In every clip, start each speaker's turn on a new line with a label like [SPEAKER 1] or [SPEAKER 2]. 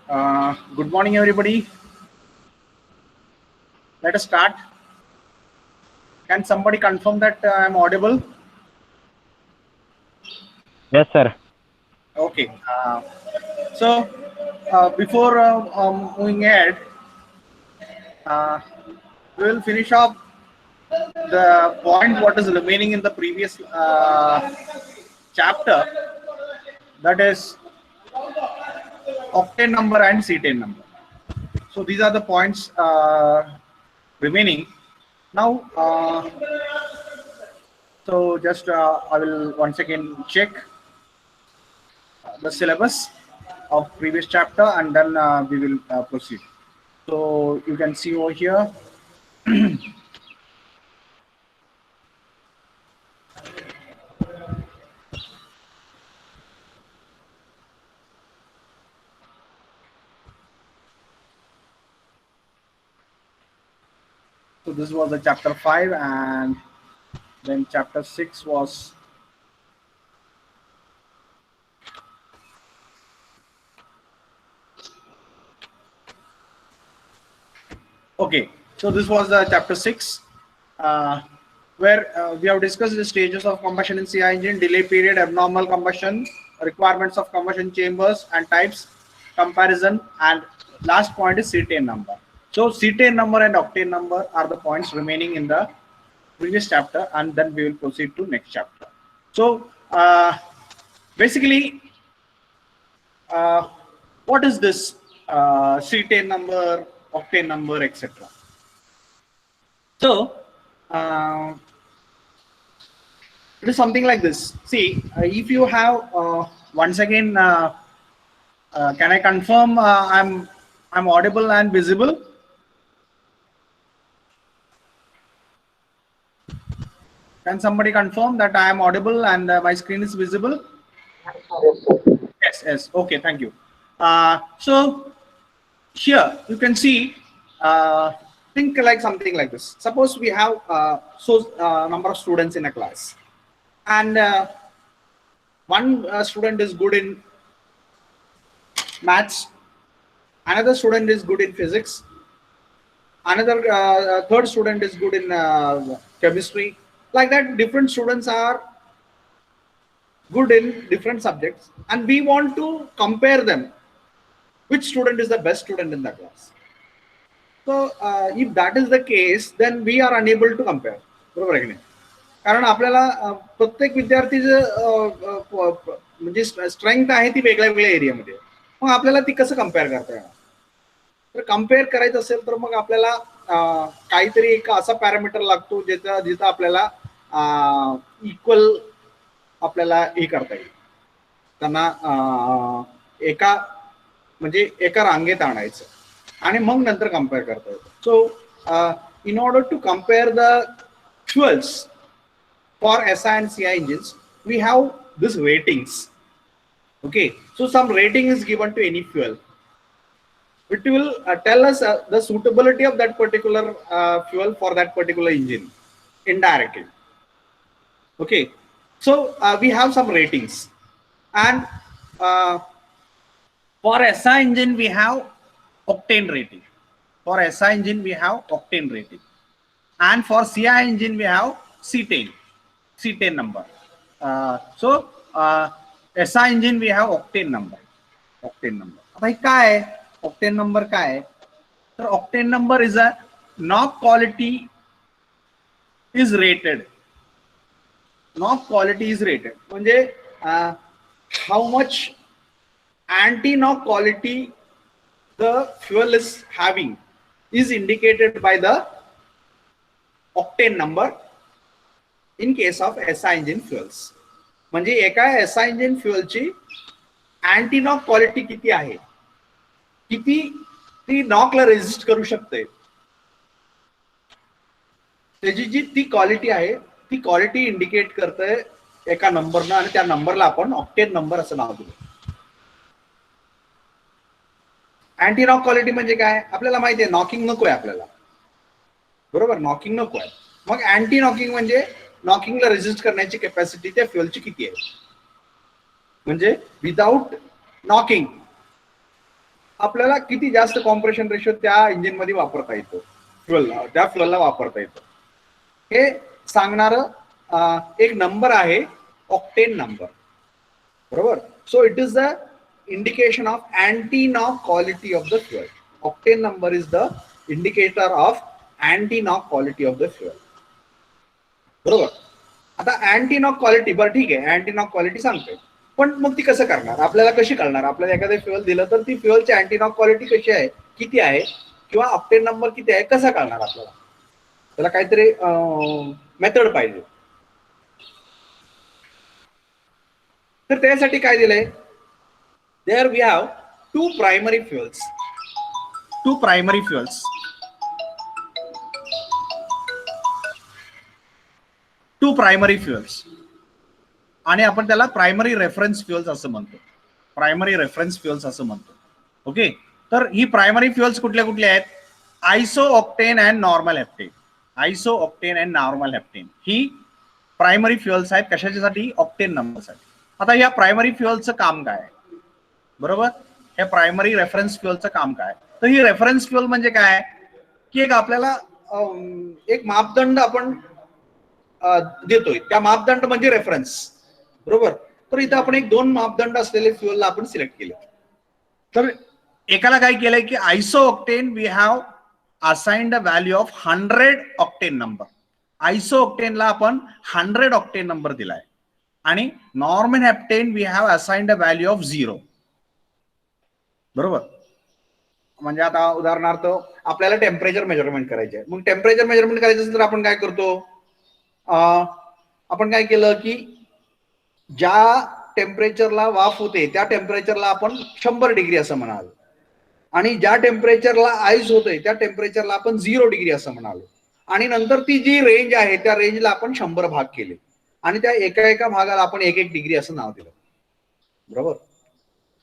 [SPEAKER 1] Good morning, everybody. Let us start. Can somebody confirm that I am audible?
[SPEAKER 2] Yes, sir.
[SPEAKER 1] Okay. Before moving ahead, uh, we will finish off the point what is remaining in the previous chapter. That is octane number and cetane number. So these are the points remaining. Now, I will once again check the syllabus of previous chapter, and then we will proceed. So you can see over here. So this was the chapter 5, and then chapter 6 was okay. So this was the chapter 6, where we have discussed the stages of combustion in CI engine, delay period, abnormal combustion, requirements of combustion chambers and types, comparison, and last point is cetane number. So cetane number and octane number are the points remaining in the previous chapter, and then we will proceed to next chapter. So basically, what is this cetane number, octane number, etc. So it is something like this. See, if you have once again, can I confirm I'm audible and visible? Can somebody confirm that I am audible and my screen is visible? Yes, yes. Okay, thank you. So here you can see, think like something like this. Suppose we have number of students in a class, and one student is good in maths, another student is good in physics, another third student is good in chemistry. Like that, different students are good in different subjects, and we want to compare them. Which student is the best student in the class? So if that is the case, then we are unable to compare. बरोबर आहे की नाही? कारण आपल्याला प्रत्येक विद्यार्थीचं म्हणजे strength आहे ती वेगळ्या वेगळ्या एरियामध्ये. मग आपल्याला ती कसं कम्पेअर करता येणार? तर कम्पेअर करायचं असेल तर मग आपल्याला काहीतरी एक असा पॅरामीटर लागतो जिथं आपल्याला इक्वल आपल्याला हे करता येईल, त्यांना एका म्हणजे एका रांगेत आणायचं आणि मग नंतर कम्पेअर करता येतं. So in order to compare the fuels for SI and CI engines, we have this ratings. Okay, so some rating is given to any fuel. It will tell us the suitability of that particular fuel for that particular engine indirectly. Okay, so we have some ratings, and for SI engine we have octane rating. For SI engine we have octane rating, and for CI engine we have cetane number. SI engine we have octane number. आता काय octane number काय? तर octane number is a knock quality is rated. Knock quality is rated म्हणजे how much anti-knock quality the fuel is having is indicated by the octane number in case of SI engine fuels. म्हणजे एका SI engine fuel ची anti knock quality किती आहे, किती ती नॉकला resist करू शकते, त्याची जी ती क्वालिटी आहे ती क्वालिटी इंडिकेट करते एका नंबरनं, आणि त्या नंबरला आपण ऑक्टेन नंबर असं नाव दिलं. अँटी नॉक क्वालिटी म्हणजे काय आपल्याला माहिती आहे, नॉकिंग नकोय आपल्याला, बरोबर, नॉकिंग नको आहे. मग अँटी नॉकिंग म्हणजे नॉकिंगला रेजिस्ट करण्याची कॅपॅसिटी त्या फ्युएलची किती आहे, म्हणजे विदाउट नॉकिंग आपल्याला किती जास्त कॉम्प्रेशन रेशो त्या इंजिन मध्ये वापरता येतो, फ्युएलला, त्या फ्युएलला वापरता येतो हे सांगणारं एक नंबर आहे ऑक्टेन नंबर, बरोबर. So it is the indication of anti knock quality of the fuel. Octane number is the indicator of anti knock quality of the fuel, बरोबर. आता अँटी नॉक क्वालिटी, बरं ठीक आहे, अँटी नॉक क्वालिटी सांगतोय, पण मग ती कसं करणार, आपल्याला कशी कळणार, आपल्याला एखादं फ्युएल दिलं तर ती फ्युएलची अँटी नॉक क्वालिटी कशी आहे, किती आहे, किंवा ऑक्टेन नंबर किती आहे, कसं कळणार आपल्याला, त्याला काहीतरी मेथड पाहिजे. तर त्यासाठी काय दिलंय, there we have two primary fuels, two primary fuels आणि आपण त्याला प्रायमरी रेफरन्स फ्युएल्स असं म्हणतो, प्रायमरी रेफरन्स फ्युएल्स असं म्हणतो. ओके, तर ही प्रायमरी फ्युएल्स कुठल्या कुठल्या आहेत, iso octane and normal heptane. Iso octane and normal heptane ही प्रायमरी फ्युएल्स आहेत, कशाच्यासाठी, ऑक्टेन नंबरसाठी. आता या प्रायमरी फ्युएलचं काम काय, बरोबर, हे प्रायमरी रेफरन्स फ्युएलचं काम काय. तर ही रेफरन्स फ्युएल म्हणजे काय की एक आपल्याला एक मापदंड आपण देतोय, त्या मापदंड म्हणजे रेफरन्स, बरोबर. तर इथं आपण एक दोन मापदंड असलेले फ्युएलला आपण सिलेक्ट केले. तर एकाला काय केलंय की iso octane we have assigned a value of 100 octane number. Iso ऑक्टेनला आपण 100 ऑक्टेन नंबर दिलाय आणि normal heptane we have assigned a value of 0, बरोबर. म्हणजे आता उदाहरणार्थ आपल्याला टेम्परेचर मेजरमेंट करायचे, मग टेम्परेचर मेजरमेंट करायचं असेल तर आपण काय करतो, आपण काय केलं की ज्या टेम्परेचरला वाफ होते त्या टेम्परेचरला आपण 100 डिग्री असं म्हणालो आणि ज्या टेम्परेचरला आईस होतोय त्या टेम्परेचरला आपण 0 डिग्री असं म्हणालो आणि नंतर ती जी रेंज आहे त्या रेंजला आपण 100 भाग केले आणि त्या एका एका भागाला आपण 1-1 डिग्री असं नाव दिलं, बरोबर.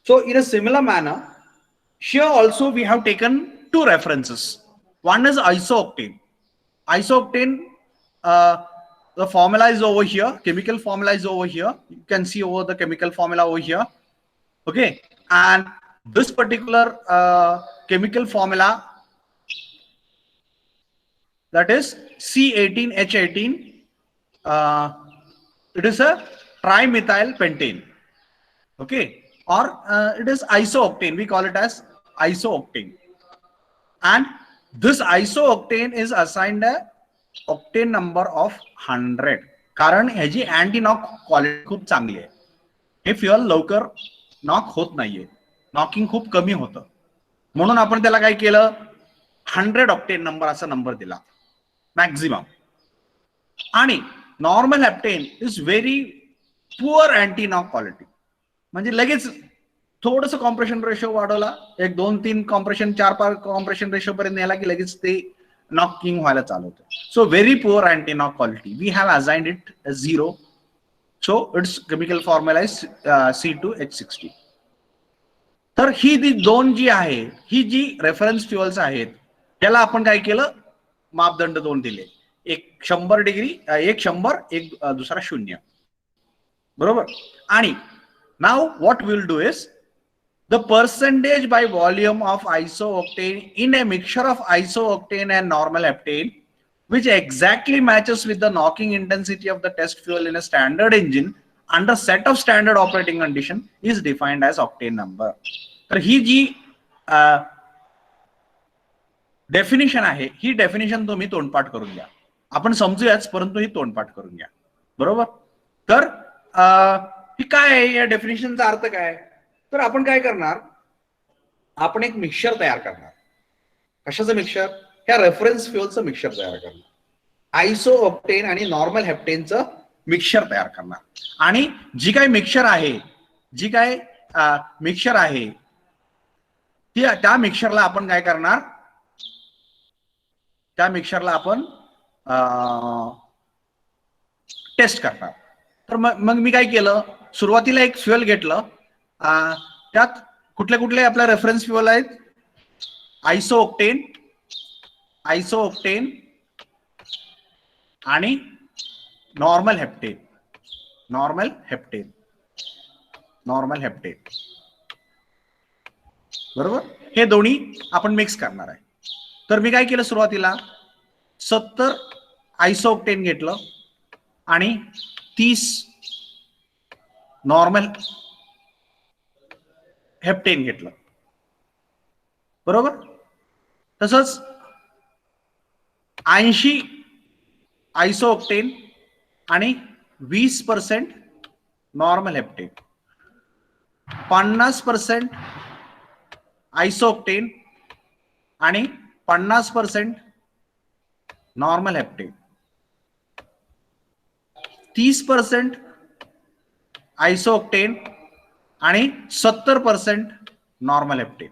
[SPEAKER 1] So in a similar manner here also we have taken two references. One is isooctane. Isooctane, the formula is over here, chemical formula is over here, you can see over the chemical formula over here. Okay, and this particular chemical formula, that is C18H18, it is a trimethyl pentane. Okay, or it is isooctane, we call it as isooctane, and this isooctane is assigned a octane number of 100 कारण ह्याची anti knock quality खूप चांगली आहे. हे fuel लवकर knock होत नाहीये, knocking खूप कमी होतं, म्हणून आपण त्याला काय केलं 100 ऑक्टेन नंबर असा नंबर दिला मॅक्झिमम. आणि normal heptane is very poor anti knock quality, म्हणजे लगेच थोडस कॉम्प्रेशन रेशो वाढवला, 1-2-3 कॉम्प्रेशन 4-5 कॉम्प्रेशन रेशो पर्यंत नेला की लगेच ते नॉकिंग व्हायला चालू होतं. So very poor anti knock quality, we have assigned it 0. So it's chemical formula is C2H60. तर ही जी दोन जी आहे, ही जी रेफरन्स फ्युएल्स आहेत त्याला आपण काय केलं, मापदंड दोन दिले, एक 100 डिग्री, एक 100, एक दुसरा 0, बरोबर. आणि now what will do is the percentage by volume of isooctane in a mixture of isooctane and normal heptane, which exactly matches with the knocking intensity of the test fuel in a standard engine under set of standard operating condition, is defined as octane number. तर ही जी definition आहे, ही definition तुम्ही तोंडपाठ करून घ्या, आपण समजूयाच परंतु ही तोंडपाठ करून घ्या, बरोबर. तर ही काय आहे, या डेफिनेशनचा अर्थ काय, तर आपण काय करणार, आपण एक मिक्सचर तयार करणार. कशाचं मिक्सचर, ह्या रेफरन्स फ्युएलचं मिक्सचर तयार करणार, आयसो ऑक्टेन आणि नॉर्मल हेप्टेनचं मिक्सचर तयार करणार. आणि जी काय मिक्सचर आहे, जी काय मिक्सचर आहे त्या मिक्सचरला आपण काय करणार, त्या मिक्सचरला आपण टेस्ट करणार. तर मग मी काय केलं, सुरुवातीला एक फ्युएल घेतलं, त्यात कुठले कुठले आपल्या रेफरन्स फ्युएल आहेत, आयसोऑक्टेन, आयसोऑक्टेन आणि normal heptane, normal heptane, normal heptane. बरोबर. हे दोन्ही आपण मिक्स करणार आहे. तर मी काय केलं, सुरुवातीला 70 आयसोऑक्टेन घेतलं आणि 30 नॉर्मल हेप्टेन घेतलं. बरोबर. तसंच 80 आयसोऑक्टेन आणि 20% नॉर्मल हेप्टेन, 50% आयसोऑक्टेन आणि 50% नॉर्मल हेप्टेन, 30% आयसोऑक्टेन आणि 70% नॉर्मल हेप्टेन.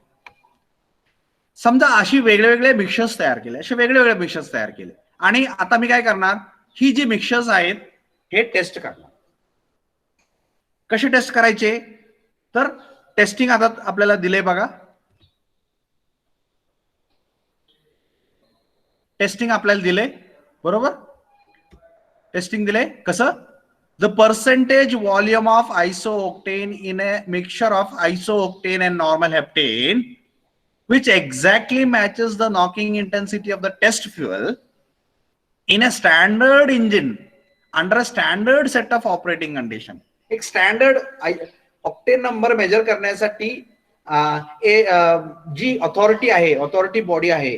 [SPEAKER 1] समजा अशी वेगवेगळे मिक्सर्स तयार केले, असे वेगवेगळे मिक्सर्स तयार केले. आणि आता मी काय करणार, ही जी मिक्सर्स आहेत हे टेस्ट करणार. कसे टेस्ट करायचे, तर टेस्टिंग आता आपल्याला दिले बघा. टेस्टिंग आपल्याला दिले, बरोबर. टेस्टिंग दिले कसं, the percentage volume of isooctane in a mixture of isooctane and normal heptane which exactly matches the knocking intensity of the test fuel in a standard engine under a standard set of operating condition. एक standard octane number major करण्यासाठी जी authority आहे, authority body आहे,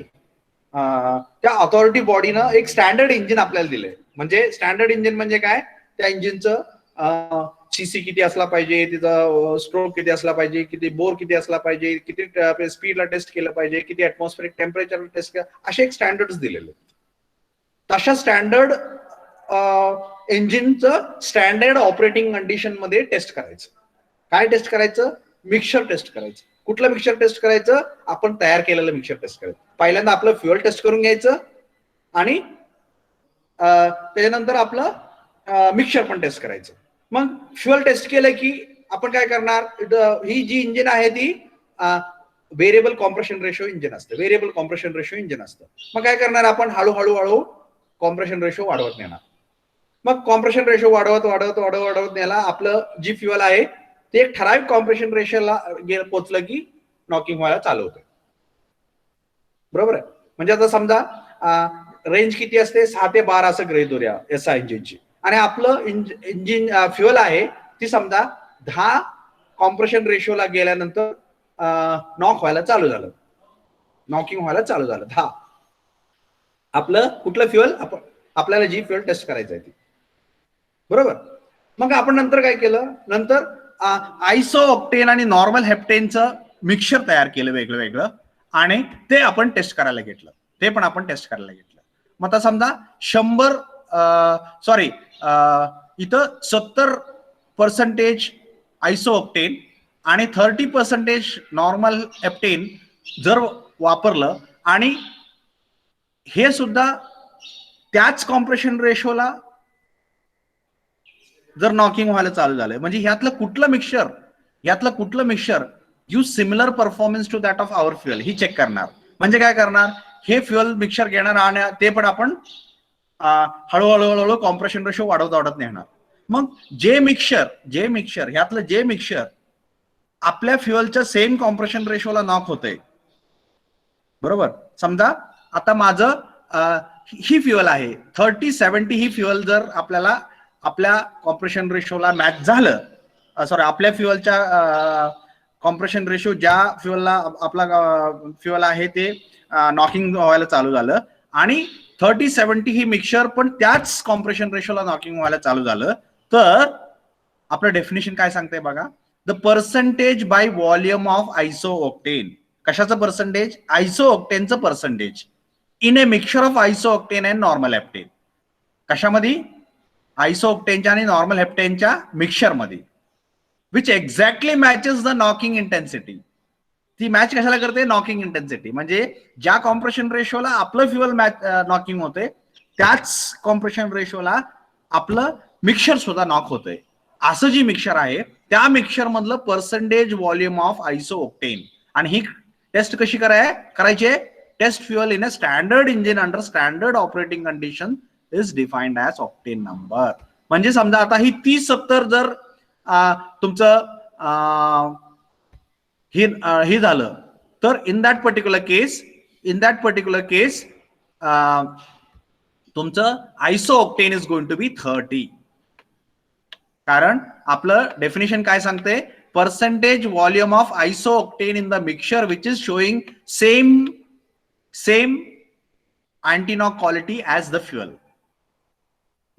[SPEAKER 1] त्या authority बॉडीनं एक standard engine आपल्याला दिलंय. म्हणजे standard engine म्हणजे काय, त्या इंजिनचं सीसी किती असला पाहिजे, तिचा स्ट्रोक किती असला पाहिजे, किती बोर किती असला पाहिजे, किती स्पीडला टेस्ट केलं पाहिजे, किती ऍटमॉस्फेरिक टेम्परेचरला टेस्ट केलं, असे एक स्टँडर्ड दिलेले. तशा स्टँडर्ड इंजिनचं स्टँडर्ड ऑपरेटिंग कंडिशन मध्ये टेस्ट करायचं. काय टेस्ट करायचं, मिक्सचर टेस्ट करायचं. कुठलं मिक्सचर टेस्ट करायचं, आपण तयार केलेलं मिक्सचर टेस्ट करायचं. पहिल्यांदा आपलं फ्युएल टेस्ट करून घ्यायचं आणि त्याच्यानंतर आपलं मिक्सचर पण टेस्ट करायचं. मग फ्युएल टेस्ट केलं की आपण काय करणार, ही जी इंजिन आहे ती व्हेरिएबल कॉम्प्रेशन रेशो इंजिन असतं. व्हेरिएबल कॉम्प्रेशन रेशो इंजिन असतं. मग काय करणार, आपण हळूहळू कॉम्प्रेशन रेशो वाढवत नेणार. मग कॉम्प्रेशन रेशो वाढवत नेला, आपलं जी फ्युएल आहे ते एक ठराविक कॉम्प्रेशन रेशोला पोहोचलं की नॉकिंग व्हायला चालू होतं. बरोबर आहे. म्हणजे आता समजा रेंज किती असते, 6 ते 12 असं गृहीत धरूया एसआय इंजिनची, आणि आपलं इंजिन फ्युएल आहे ती समजा 10 कॉम्प्रेशन रेशोला गेल्यानंतर नॉक व्हायला चालू झालं, नॉकिंग व्हायला चालू झालं 10. आपलं कुठलं फ्युएल, आपल्याला जी फ्युएल टेस्ट करायचं आहे ती. बरोबर. मग आपण नंतर काय केलं, नंतर आयसोऑक्टेन आणि नॉर्मल हेप्टेनचं मिक्सचर तयार केलं वेगळं वेगळं, आणि ते आपण टेस्ट करायला घेतलं. ते पण आपण टेस्ट करायला घेतलं. मग आता समजा 100 इथं 70% आयसोऑक्टेन आणि 30% नॉर्मल हेप्टेन जर वापरलं, आणि हे सुद्धा त्याच कॉम्प्रेशन रेशोला जर नॉकिंग व्हायला चालू झालं, म्हणजे ह्यातलं कुठलं mixture use similar performance to that of our fuel, ही चेक करणार. म्हणजे काय करणार, हे फ्युएल मिक्सचर घेणार आणि ते पण आपण हळूहळू कॉम्प्रेशन रेशो वाढवत नेणार. मग जे मिक्सचर ह्यातलं जे मिक्सचर आपल्या फ्युएलच्या सेम कॉम्प्रेशन रेशोला नॉक होतंय, बरोबर. समजा आता माझं ही फ्युएल आहे 30-70, ही फ्युएल जर आपल्याला आपल्या कॉम्प्रेशन रेशोला मॅच झालं, आपल्या फ्युएलच्या कॉम्प्रेशन रेशो ज्या फ्युएलला आपला फ्युएल आहे ते नॉकिंग व्हायला चालू झालं, आणि 30-70 ही मिक्सचर पण त्याच कॉम्प्रेशन रेशोला नॉकिंग व्हायला चालू झालं, तर आपलं डेफिनेशन काय सांगतंय बघा, the percentage by volume of isooctane. कशाचं पर्सेंटेज, आयसोऑक्टेनचं percentage in a mixture of isooctane and normal heptane. कशामध्ये, आयसोऑक्टेनच्या आणि नॉर्मल हेप्टेनच्या मिक्सचर मध्ये, which exactly matches the knocking intensity. ती मॅच कशाला करते, नॉकिंग इंटेन्सिटी. म्हणजे ज्या कॉम्प्रेशन रेशोला आपलं फ्युएल नॉकिंग होते, त्याच कॉम्प्रेशन रेशोला आपलं मिक्सचर सुद्धा नॉक होतंय. असं जी मिक्सचर आहे त्या मिक्सचर मधलं पर्सेंटेज व्हॉल्यूम ऑफ आयसोऑक्टेन. आणि ही टेस्ट कशी करायची, test fuel in a standard engine under standard operating condition is defined as octane number. म्हणजे समजा आता ही 30-70 जर तुमचं हे झालं, तर इन दॅट पर्टिक्युलर केस तुमचं आयसोऑक्टेन इज गोइंग टू बी 30. कारण आपलं डेफिनेशन काय सांगते, percentage volume of isooctane in the mixture which is showing same anti-knock quality as the fuel.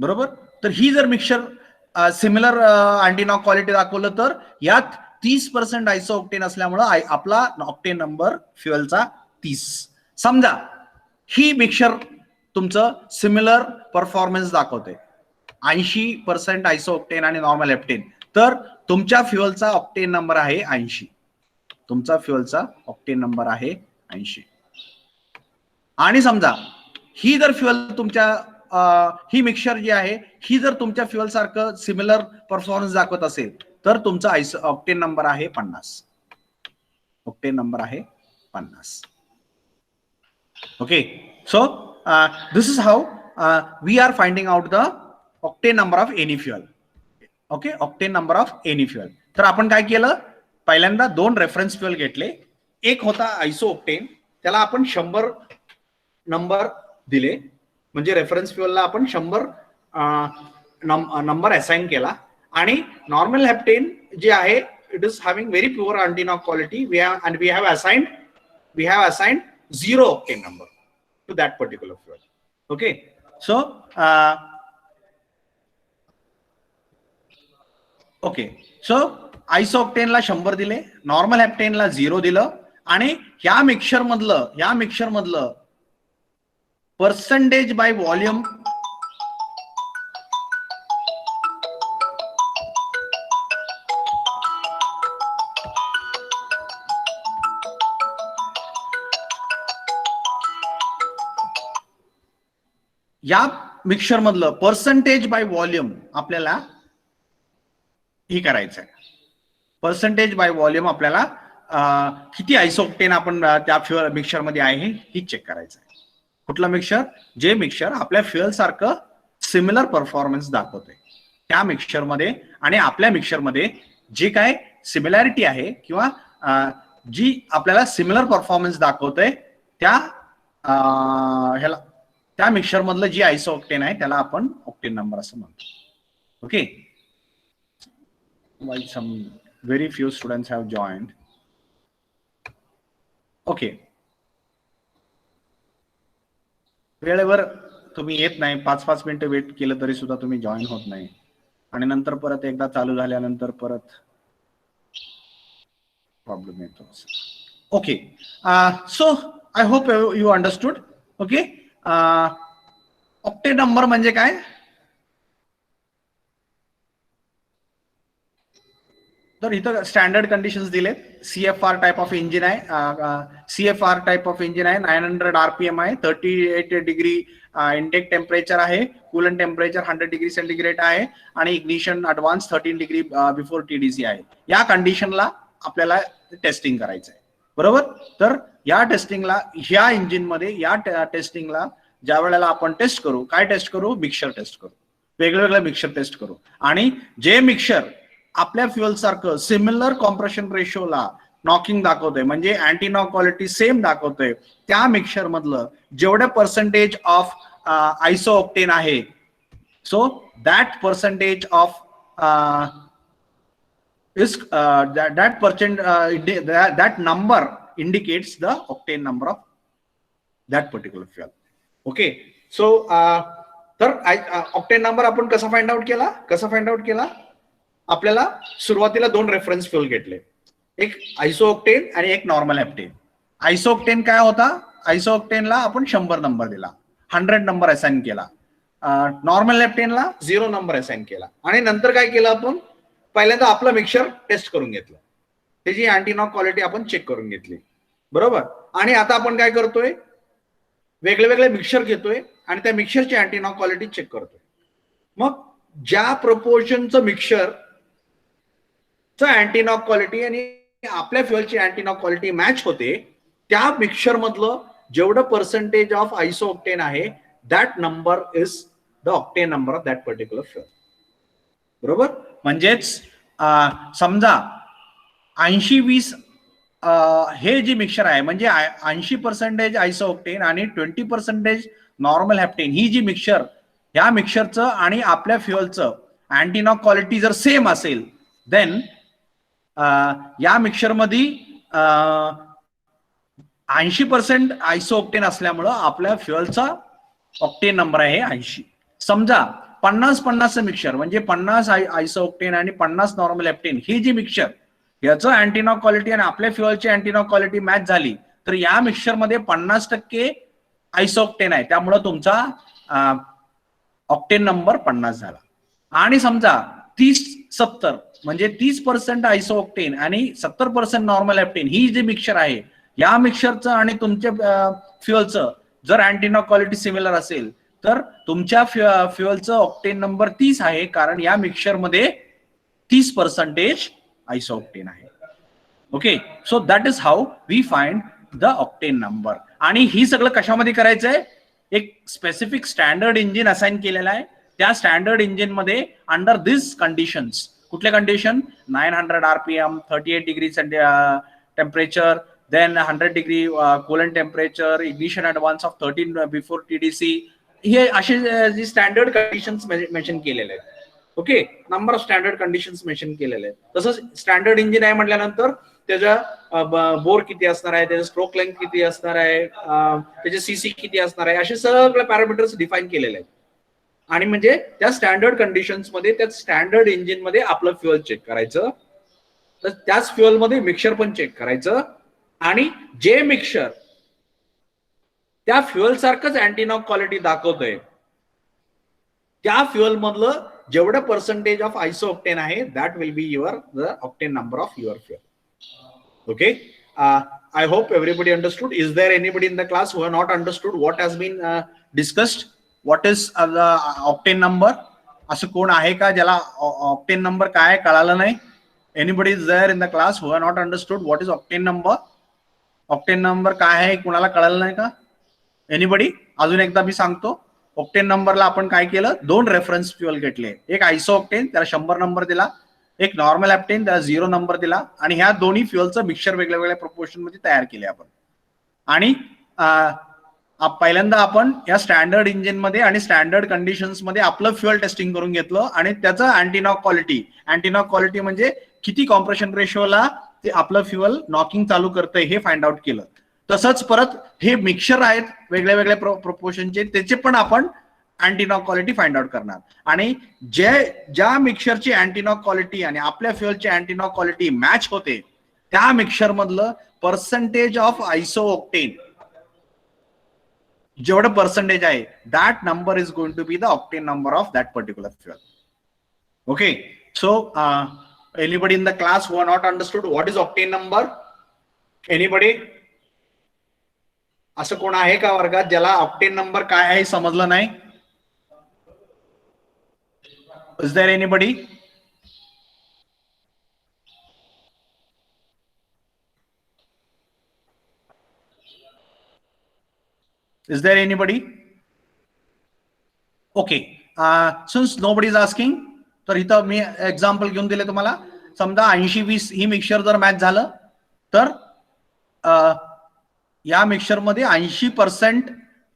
[SPEAKER 1] बरोबर. तर ही जर मिक्सचर सिमिलर अँटीनॉक क्वालिटी दाखवलं तर यात 30% आयसोऑक्टेन असल्यामुळे आपला ऑक्टेन नंबर फ्युएलचा 30. समजा ही मिक्सचर तुमचं सिमिलर परफॉर्मन्स दाखवते 80% आयसोऑक्टेन आणि नॉर्मल हेप्टेन, तर तुमच्या फ्युएलचा ऑक्टेन नंबर आहे 80. तुमचा फ्युएलचा ऑक्टेन नंबर आहे 80. आणि समजा ही जर फ्युएल तुमच्या ही मिक्सचर जी आहे ही जर तुमच्या फ्युएल सारखं सिमिलर परफॉर्मन्स दाखवत असेल तर तुमचा ऑक्टेन नंबर आहे 50. ऑक्टेन नंबर आहे 50. Okay. So this is how we are finding out the octane number of any fuel. Okay, octane number of any fuel. तर आपण काय केलं, पहिल्यांदा 2 रेफरन्स फ्युएल घेतले. एक होता आयसोऑक्टेन, त्याला आपण 100 नंबर दिले, म्हणजे रेफरन्स फ्युएलला आपण 100 नंबर असाइन केला. आणि नॉर्मल हेप्टेन जे आहे it is having very pure antiknock quality. We have assigned 0 octane number to that particular fuel. Okay. So आयसोऑक्टेनला 100 दिले, नॉर्मल हेप्टेनला 0 दिलं, आणि ह्या मिक्सचर मधलं पर्सेंटेज बाय व्हॉल्यूम या मिक्सचर मधलं पर्सेंटेज बाय व्हॉल्यूम आपल्याला ही करायचं आहे. पर्सेंटेज बाय व्हॉल्यूम आपल्याला किती आयसोऑक्टेन आपण त्या फ्युएल मिक्सचर मध्ये आहे ही चेक करायचं आहे. कुठलं मिक्सचर, जे मिक्सचर आपल्या फ्युएल सारखं सिमिलर परफॉर्मन्स दाखवते त्या मिक्सचर मध्ये, आणि आपल्या मिक्सचर मध्ये जे काय सिमिलॅरिटी आहे किंवा जी आपल्याला सिमिलर परफॉर्मन्स दाखवते त्या त्या मिक्सचर मधलं जी आयसोऑक्टेन आहे त्याला आपण ऑक्टेन नंबर असं म्हणतो. Okay. While some very few students have joined. Okay. वेळेवर तुम्ही येत नाही, 5-5 मिनिटं वेट केलं तरी सुद्धा तुम्ही जॉईन होत नाही, आणि नंतर परत एकदा चालू झाल्यानंतर परत प्रॉब्लेम येतो. Okay. So I hope you understood. Okay. Octane number म्हणजे काय, तर इथं स्टँडर्ड कंडिशन्स दिलेत. CFR टाइप ऑफ इंजिन आहे, 900 RPM आहे, 38 डिग्री इनटेक टेम्परेचर आहे, कूलन टेम्परेचर 100 डिग्री सेंटीग्रेड आहे, आणि ignition advance 13 degree before TDC आहे. या कंडिशनला आपल्याला टेस्टिंग करायचं आहे. बरोबर. तर या टेस्टिंगला, ह्या इंजिन मध्ये या टेस्टिंगला ज्या वेळेला आपण टेस्ट करू, काय टेस्ट करू, मिक्सचर टेस्ट करू, वेगवेगळं मिक्सचर टेस्ट करू, आणि जे मिक्सचर आपल्या फ्युएल सारखं सिमिलर कॉम्प्रेशन रेशोला नॉकिंग दाखवतोय, म्हणजे अँटी नॉक क्वालिटी सेम दाखवतोय, त्या मिक्सचर मधलं जेवढे पर्सेंटेज ऑफ आयसोऑक्टेन आहे, so that percentage of is that number indicates the octane number of that particular fuel. Okay. So तर ऑक्टेन नंबर आपण कसा फाइंड आउट केला, आपल्याला सुरुवातीला 2 रेफरन्स फ्युएल घेतले, एक आयसोऑक्टेन आणि एक नॉर्मल हेप्टेन. आयसोऑक्टेन काय होता, आयसोऑक्टेनला आपण 100 नंबर दिला, 100 नंबर असाइन केला. नॉर्मल हेप्टेनला 0 नंबर असाइन केला. आणि नंतर काय केलं, आपण पहिल्यांदा आपलं मिक्सचर टेस्ट करून घेतलं, त्याची अँटीनॉक क्वालिटी आपण चेक करून घेतली. बरोबर. आणि आता आपण काय करतोय, वेगळे मिक्सचर घेतोय आणि त्या मिक्सचरची अँटीनॉक क्वालिटी चेक करतोय. मग ज्या प्रपोर्शनचं मिक्सचर अँटीनॉक क्वालिटी आणि आपल्या फ्युएलची अँटीनॉक क्वालिटी मॅच होते, त्या मिक्सचर मधलं जेवढं पर्सेंटेज ऑफ आयसोऑक्टेन आहे, that number is the octane number of that particular fuel. बरोबर. म्हणजेच समजा 80-20
[SPEAKER 2] हे जी मिक्सर आहे म्हणजे 80% आयसोऑक्टेन आणि 20% नॉर्मल हेप्टेन, ही जी मिक्सर, ह्या मिक्सरचं आणि आपल्या फ्युअलचं अँटीनॉक क्वालिटी जर सेम असेल, देन या मिक्सरमध्ये 80% आयसोऑक्टेन असल्यामुळं आपल्या फ्युअलचा ऑक्टेन नंबर आहे 80. समजा 50-50 मिक्सर म्हणजे 50 आयसोऑक्टेन आणि 50 नॉर्मल हेप्टेन, ही जी मिक्सर, याचं अँटीनॉक क्वालिटी आणि आपल्या फ्युअलची अँटीनॉक क्वालिटी मॅच झाली, तर या मिक्सर मध्ये 50% आयसोऑक्टेन आहे, त्यामुळे तुमचा ऑक्टेन नंबर 50 झाला. आणि समजा 30-70 म्हणजे 30% आयसोऑक्टेन आणि 70% नॉर्मल हेप्टेन, ही जी मिक्सर आहे, या मिक्सरचं आणि तुमच्या फ्युअलचं जर अँटीनॉक क्वालिटी सिमिलर असेल, तर तुमच्या फ्युअलचं ऑक्टेन नंबर 30 आहे, कारण या मिक्सर मध्ये 30% आयसोऑक्टेन आहे. Okay, so that is how we find the octane number. आणि ही सगळं कशामध्ये करायचंय, एक स्पेसिफिक स्टँडर्ड इंजिन असाइन केलेला आहे. त्या स्टँडर्ड इंजिन मध्ये अंडर दिस कंडिशन्स, कुठल्या condition, 900 RPM, 38 degree temperature, then 100 degree coolant temperature, ignition advance of 13 before TDC, हे असे जे स्टँडर्ड कंडिशन्स मेन्शन केलेले आहेत. Okay, number of standard conditions mention केलेले आहेत. तसंच स्टँडर्ड इंजिन आहे म्हटल्यानंतर त्याच्या बोर किती असणार आहे, त्याचं स्ट्रोक लेंथ किती असणार आहे, त्याचे सीसी किती असणार आहे, असे सगळे पॅरामीटर्स डिफाईन केलेले आहेत. आणि म्हणजे त्या स्टँडर्ड कंडिशन्स मध्ये, त्या स्टँडर्ड इंजिन मध्ये आपलं फ्युअल चेक करायचं, तर त्याच फ्युअल मध्ये मिक्सर पण चेक करायचं. आणि जे मिक्सर त्या फ्युअल सारखंच अँटीनॉक क्वालिटी दाखवतोय, त्या फ्युअल मधलं जेवढं पर्सेंटेज ऑफ आयसोऑक्टेन आहे, that will be your the octane number of your fuel. Okay, I hope everybody understood. Is there anybody in the class who have not understood what has been discussed? What is the octane number? असं कोण आहे का ज्याला octane number काय कळालं नाही? Anybody is there in the class who have not understood what is octane number? Octane number काय आहे कुणाला कळालं नाही का? एनीबडी? अजून एकदा मी सांगतो. ऑक्टेन नंबरला आपण काय केलं, 2 रेफरन्स फ्युअल घेतले, एक आयसोऑक्टेन त्याला 100 नंबर दिला, एक नॉर्मल हेप्टेन त्याला 0 नंबर दिला, आणि ह्या दोन्ही फ्युअलचं मिक्सर वेगळ्या वेगळ्या प्रोपोर्शन मध्ये तयार केले आपण. आणि पहिल्यांदा आपण या स्टँडर्ड इंजिन मध्ये आणि स्टँडर्ड कंडिशन्स मध्ये आपलं फ्युअल टेस्टिंग करून घेतलं, आणि त्याचं अँटीनॉक क्वालिटी म्हणजे किती कॉम्प्रेशन रेशोला ते आपलं फ्युअल नॉकिंग चालू करतंय हे फाइंड आउट केलं. तसंच परत हे मिक्सर आहेत वेगळ्या वेगळ्या प्रोपोर्शनचे, त्याचे पण आपण अँटीनॉक क्वालिटी फाइंड आउट करणार. आणि ज्या मिक्सरची अँटीनॉक क्वालिटी आणि आपल्या फ्युअलची अँटीनॉक क्वालिटी मॅच होते, त्या मिक्सर मधलं पर्सेंटेज ऑफ आयसोऑक्टेन जेवढं पर्सेंटेज आहे, that number is going to be the octane number of that particular fuel. Okay, so anybody in the class who are not understood what is octane number? Anybody? असं कोण आहे का वर्गात ज्याला octane number काय आहे समजलं नाही? Is there anybody? Is there anybody? Okay, since nobody is asking, तर इथं मी एक्झाम्पल घेऊन दिले तुम्हाला. समजा 80-20 ही मिक्सर जर मॅच झालं, तर या मिक्सर मध्ये 80%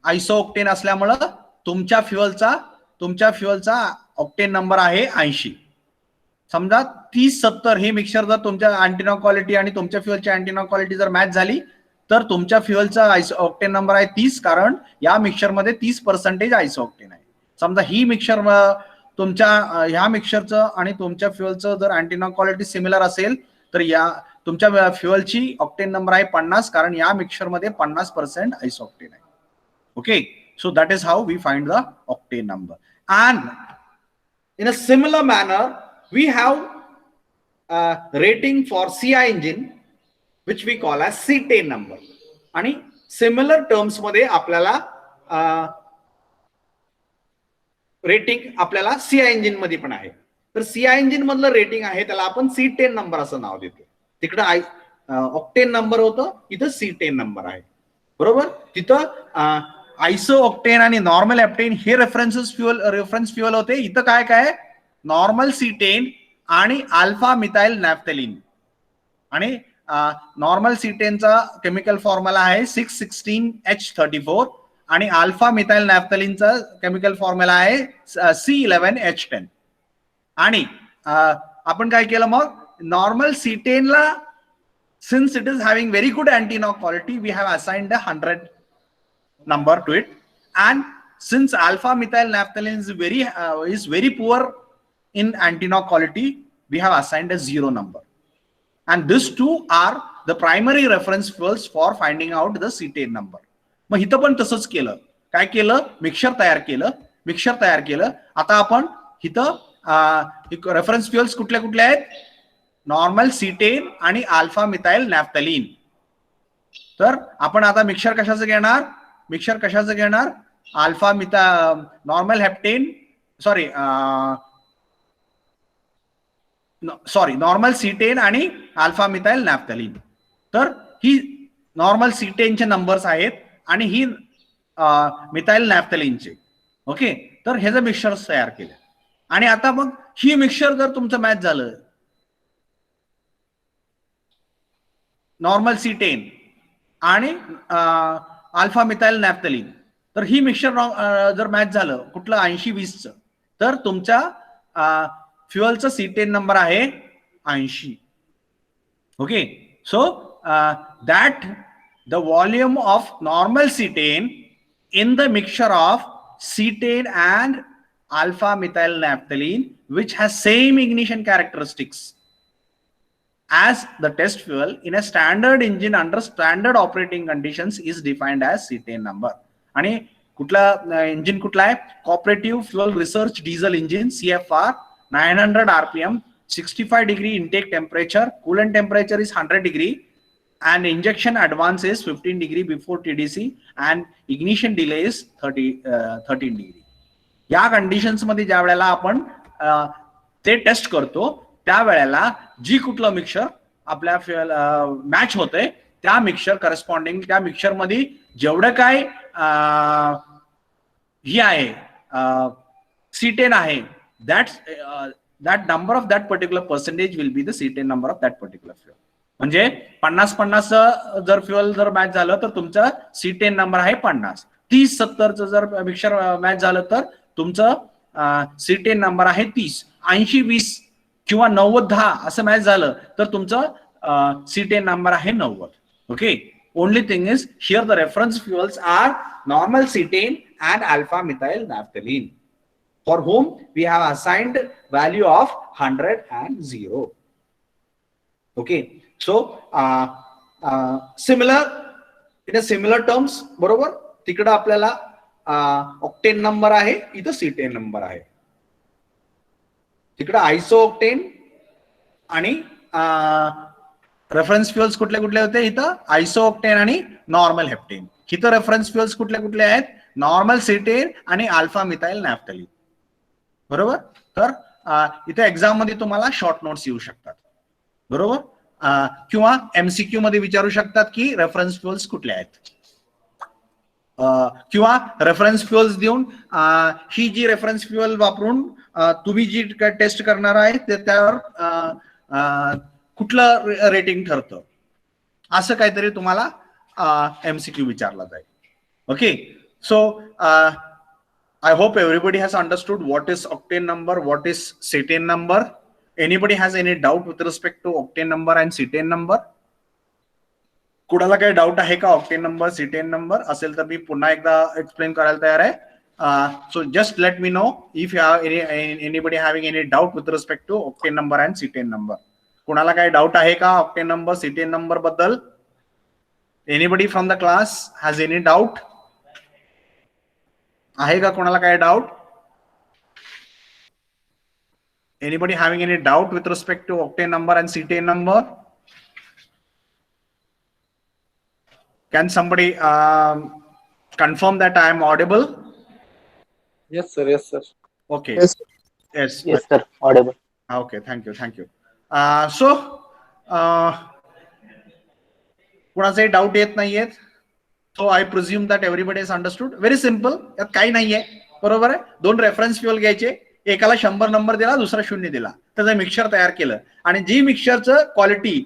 [SPEAKER 2] आयसोऑक्टेन असल्यामुळं तुमच्या फ्युअलचा ऑक्टेन नंबर आहे 80. समजा 30-70 ही मिक्सर जर तुमच्या अँटीनॉक क्वालिटी आणि तुमच्या फ्युअलची अँटीनॉक क्वालिटी जर मॅच झाली, तर तुमच्या फ्युअलचा ऑक्टेन नंबर आहे 30, कारण या मिक्सर मध्ये 30% आयसोऑक्टेन आहे. समजा ही मिक्सर तुमच्या ह्या मिक्सरचं आणि तुमच्या फ्युअलचं जर अँटीनॉक क्वालिटी सिमिलर असेल, तर या तुमच्या फ्युअलची ऑक्टेन नंबर आहे 50, कारण या मिक्सर मध्ये 50% आयसोऑक्टेन आहे. Okay, so that is how we find the octane number. And in a similar manner we have rating for CI engine which we call as C10 number. आणि similar terms मध्ये आपल्याला rating आपल्याला CI engine मध्ये पण आहे. तर CI engine मधलं rating आहे त्याला आपण C10 नंबर असं नाव देतो. तिकडे ऑक्टेन नंबर होतं, इथं C10 नंबर आहे. बरोबर, तिथं आयसो ऑक्टेन आणि नॉर्मल हेप्टेन हे रेफरन्स फ्युअल होते. इथं काय नॉर्मल C10 आणि अल्फा मिथाइल नॅफ्थेलिन. आणि नॉर्मल C10चा केमिकल फॉर्म्युला आहे 616H34 आणि अल्फा मिथाइल नॅफ्थलीनचा केमिकल फॉर्म्युला आहे C11H10. आणि आपण काय केलं मग, नॉर्मल C10 ला since it is having very good anti-knock quality, we have assigned a 100 number to it. And since alpha methyl naphthalene is very poor in anti-knock quality, we have assigned a 0 number. And these two are the primary reference fuels for finding out the C10 number. मग इथं पण तसंच केलं. काय केलं, mixer तयार केलं. आता आपण इथं रेफरन्स फ्युअल्स कुठल्या कुठल्या आहेत, नॉर्मल C10 आणि अल्फा मिथाइल नॅफ्थलीन. तर आपण आता मिक्सर कशाचं घेणार, alpha normal heptane normal C10 आणि अल्फा मिथाइल नॅफ्थलीन. तर ही नॉर्मल C10 चे नंबर्स आहेत आणि ही मिथाइल नॅफ्थलीनचे. ओके, तर हे जे मिक्सर तयार केले आणि आता मग ही मिक्सर जर तुमचं मॅच झालं, नॉर्मल C10 आणि अल्फा मिथाइल नॅफ्थलीन, तर ही मिक्सर जर मॅच झालं कुठलं 80-20 तर तुमच्या फ्युअलचा C10 नंबर आहे 80. Okay, so that the volume of normal C10 in the mixture of C10 and alpha methyl naphthalene which has same ignition characteristics as the test fuel in a standard engine under standard operating conditions is defined as C10 number. आणि कुठला engine कुठला आहे, cooperative fuel research diesel engine CFR, 900 RPM, 65 degree intake temperature, coolant temperature is 100 degree and injection advance is 15 degree before TDC and ignition delay is 13 degree. या conditions मध्ये ज्या वेळेला आपण ते टेस्ट करतो त्यावेळेला जी कुठलं मिक्सर आपल्या मॅच होते त्या मिक्सर करस्पॉन्डिंग त्या मिक्सर मध्ये जेवढं काय ही आहे C10 आहे, that number of that particular percentage will be the C10 number of that particular fuel. म्हणजे 50-50 जर फ्युअल जर मॅच झालं तर तुमचा C10 नंबर आहे 50. 30-70 जर मिक्सर मॅच झालं तर तुमचं C10 नंबर आहे 30. 80-20 किंवा 90-10 असं मॅच झालं तर तुमचं C10 नंबर आहे 90. Okay, only thing is here the reference fuels are normal C10 and alpha methyl naphthalene, for whom we have assigned value of 100 and 0. Okay, so similar in a similar terms, बरोबर, तिकडे आपल्याला octane number आहे, इथं C10 number आहे. तिकडे आयसो octane आणि reference fuels कुठले कुठले होते, इथं आयसो ऑक्टेन आणि नॉर्मल हेप्टेन. इथं रेफरन्स फ्युअल्स कुठले कुठले आहेत, नॉर्मल C10 आणि अल्फा मिथाइल नॅफ्थलीन. बरोबर, तर इथे एक्झाम मध्ये तुम्हाला शॉर्ट नोट्स येऊ शकतात. बरोबर, किंवा MCQ मध्ये विचारू शकतात की रेफरन्स फ्युअल्स कुठले आहेत, किंवा रेफरन्स फ्युअल्स देऊन ही जी रेफरन्स फ्युअल वापरून तुम्ही जी टेस्ट करणार आहे त्यावर कुठलं रेटिंग ठरतं, असं काहीतरी तुम्हाला MCQ विचारला जाईल. Okay, so I hope everybody has understood what is octane number, what is C10 number. Anybody has any doubt with respect to octane number and C10 number? कुणाला काही डाऊट आहे का ऑक्टेन नंबर C10 नंबर असेल तर मी पुन्हा एकदा explain करायला तयार आहे. So just let me know if you have anybody having any doubt with respect to octane number and C10 number. कुणाला काही डाऊट आहे का ऑक्टेन नंबर C10 नंबर बद्दल? Anybody from the class has any doubt? आहे का कोणाला काही doubt? Anybody having any doubt with respect to octane number and C10 number? Can somebody confirm that I am audible?
[SPEAKER 3] Yes, sir. Yes, sir.
[SPEAKER 2] Okay.
[SPEAKER 3] Yes.
[SPEAKER 2] Yes.
[SPEAKER 3] Yes, sir. Audible.
[SPEAKER 2] Okay. Thank you. Thank you. So, कुणाचाही doubt येत नाहीयेत. So I presume that everybody has understood. Very simple. यात काही नाहीये. बरोबर आहे. 2 reference fuel घ्यायचे. एकाला 100 नंबर दिला, दुसरा 0 दिला. त्याचं मिक्सर तयार केलं आणि जी मिक्सरचं क्वालिटी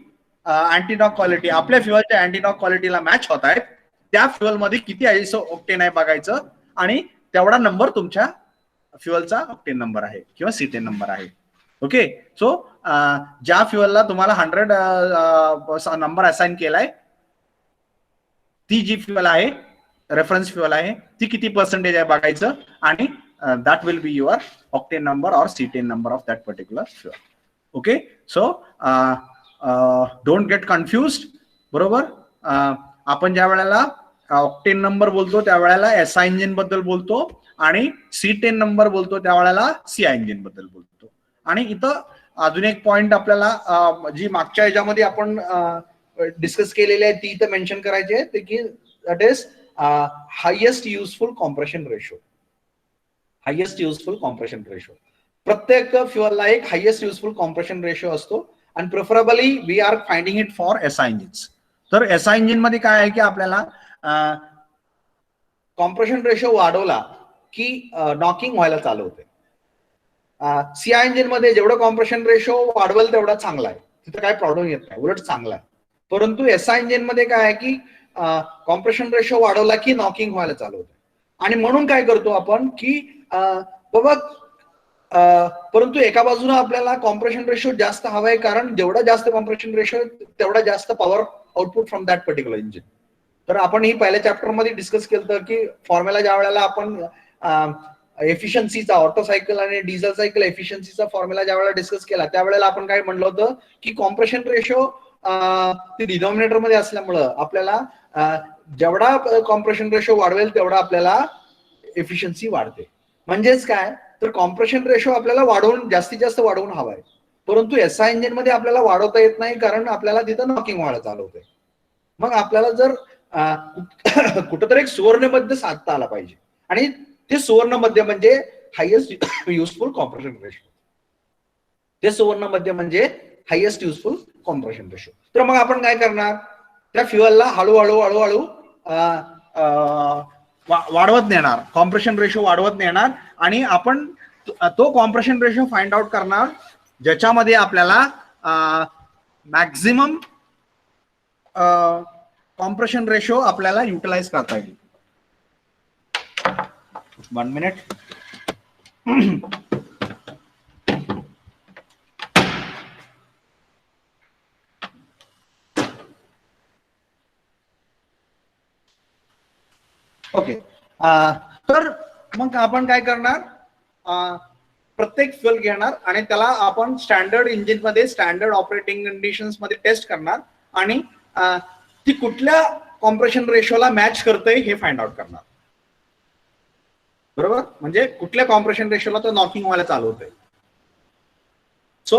[SPEAKER 2] अँटीनॉक क्वालिटी आपल्या फ्युअलच्या अँटीनॉक क्वालिटीला मॅच होत आहेत, त्या फ्युअल मध्ये किती आयसो ऑक्टेन आहे बघायचं आणि तेवढा नंबर तुमच्या फ्युअलचा ऑक्टेन नंबर आहे किंवा सीटेन नंबर आहे. ओके, सो ज्या फ्युअलला तुम्हाला 100 नंबर असाइन केलाय ती जी फ्युअल आहे रेफरन्स फ्युअल आहे ती किती पर्सेंटेज आहे बघायचं आणि that will be your octane number और cetane number of that particular fuel. Okay, so don't get confused. बरोबर, आपण ज्या वेळेला ऑक्टेन नंबर बोलतो त्यावेळेला एसआय इंजिन बद्दल बोलतो आणि C10 नंबर बोलतो त्यावेळेला CI इंजिन बद्दल बोलतो. आणि इथं अजून एक पॉइंट आपल्याला जी मागच्या ह्याच्यामध्ये आपण डिस्कस केलेली आहे ती इथं मेन्शन करायची आहे की that is highest useful compression ratio. Highest useful compression ratio प्रत्येक फ्युअलला एक हायेस्ट युजफुल कॉम्प्रेशन रेशो असतो आणि preferably we are finding it for SI engines. तर एसआय इंजिन मध्ये काय आहे की आपल्याला कॉम्प्रेशन रेशो वाढवला की नॉकिंग व्हायला चालू होते. सीआय इंजिन मध्ये जेवढं कॉम्प्रेशन रेशो वाढवेल तेवढा चांगला आहे, तिथं काय प्रॉब्लेम येत नाही, उलट चांगला आहे. परंतु एसआय इंजिन मध्ये काय आहे की कॉम्प्रेशन रेशो वाढवला की नॉकिंग व्हायला चालू होते. आणि म्हणून काय करतो आपण की बाबा परंतु एका बाजूला आपल्याला कॉम्प्रेशन रेशो जास्त हवाय, कारण जेवढा जास्त कॉम्प्रेशन रेशो तेवढा जास्त power output from that particular engine. तर आपण ही पहिल्या चॅप्टर मध्ये डिस्कस केलं की फॉर्म्युला ज्या वेळेला आपण एफिशियन्सीचा ऑटो सायकल आणि डिझेल सायकल एफिशियन्सीचा फॉर्म्युला ज्या वेळेला डिस्कस केला त्यावेळेला आपण काय म्हणलं होतं की कॉम्प्रेशन रेशो ते डिनॉमिनेटर मध्ये असल्यामुळं आपल्याला जेवढा कॉम्प्रेशन रेशो वाढवेल तेवढा आपल्याला एफिशियन्सी वाढते. म्हणजेच काय, तर कॉम्प्रेशन रेशो आपल्याला वाढवून जास्तीत जास्त वाढवून हवाय, परंतु एसआय इंजिन मध्ये आपल्याला वाढवता येत नाही कारण आपल्याला तिथं नॉकिंग व्हायला चालू होते. मग आपल्याला जर कुठंतरी एक सुवर्ण मध्य साधता आला पाहिजे आणि ते सुवर्ण मध्य म्हणजे हायेस्ट युजफुल कॉम्प्रेशन रेशो. ते सुवर्ण मध्य म्हणजे हायेस्ट युजफुल कॉम्प्रेशन रेशो. तर मग आपण काय करणार, त्या फ्युअलला हळूहळू हळूहळू वाढवत नेणार, कॉम्प्रेशन रेशो वाढवत नेणार आणि आपण तो कॉम्प्रेशन रेशो फाइंड आउट करणार ज्याच्यामध्ये आपल्याला मॅक्झिमम कॉम्प्रेशन रेशो आपल्याला युटिलाइज करता येईल. 1 मिनिट. ओके, तर मग आपण काय करणार, प्रत्येक फ्युअल घेणार आणि त्याला आपण स्टँडर्ड इंजिन मध्ये स्टँडर्ड ऑपरेटिंग कंडिशन्स मध्ये टेस्ट करणार आणि ती कुठल्या कॉम्प्रेशन रेशोला मॅच करतंय हे फाइंड आउट करणार. बरोबर, म्हणजे कुठल्या कॉम्प्रेशन रेशोला तो नॉकिंग व्हायला चालू होतंय. सो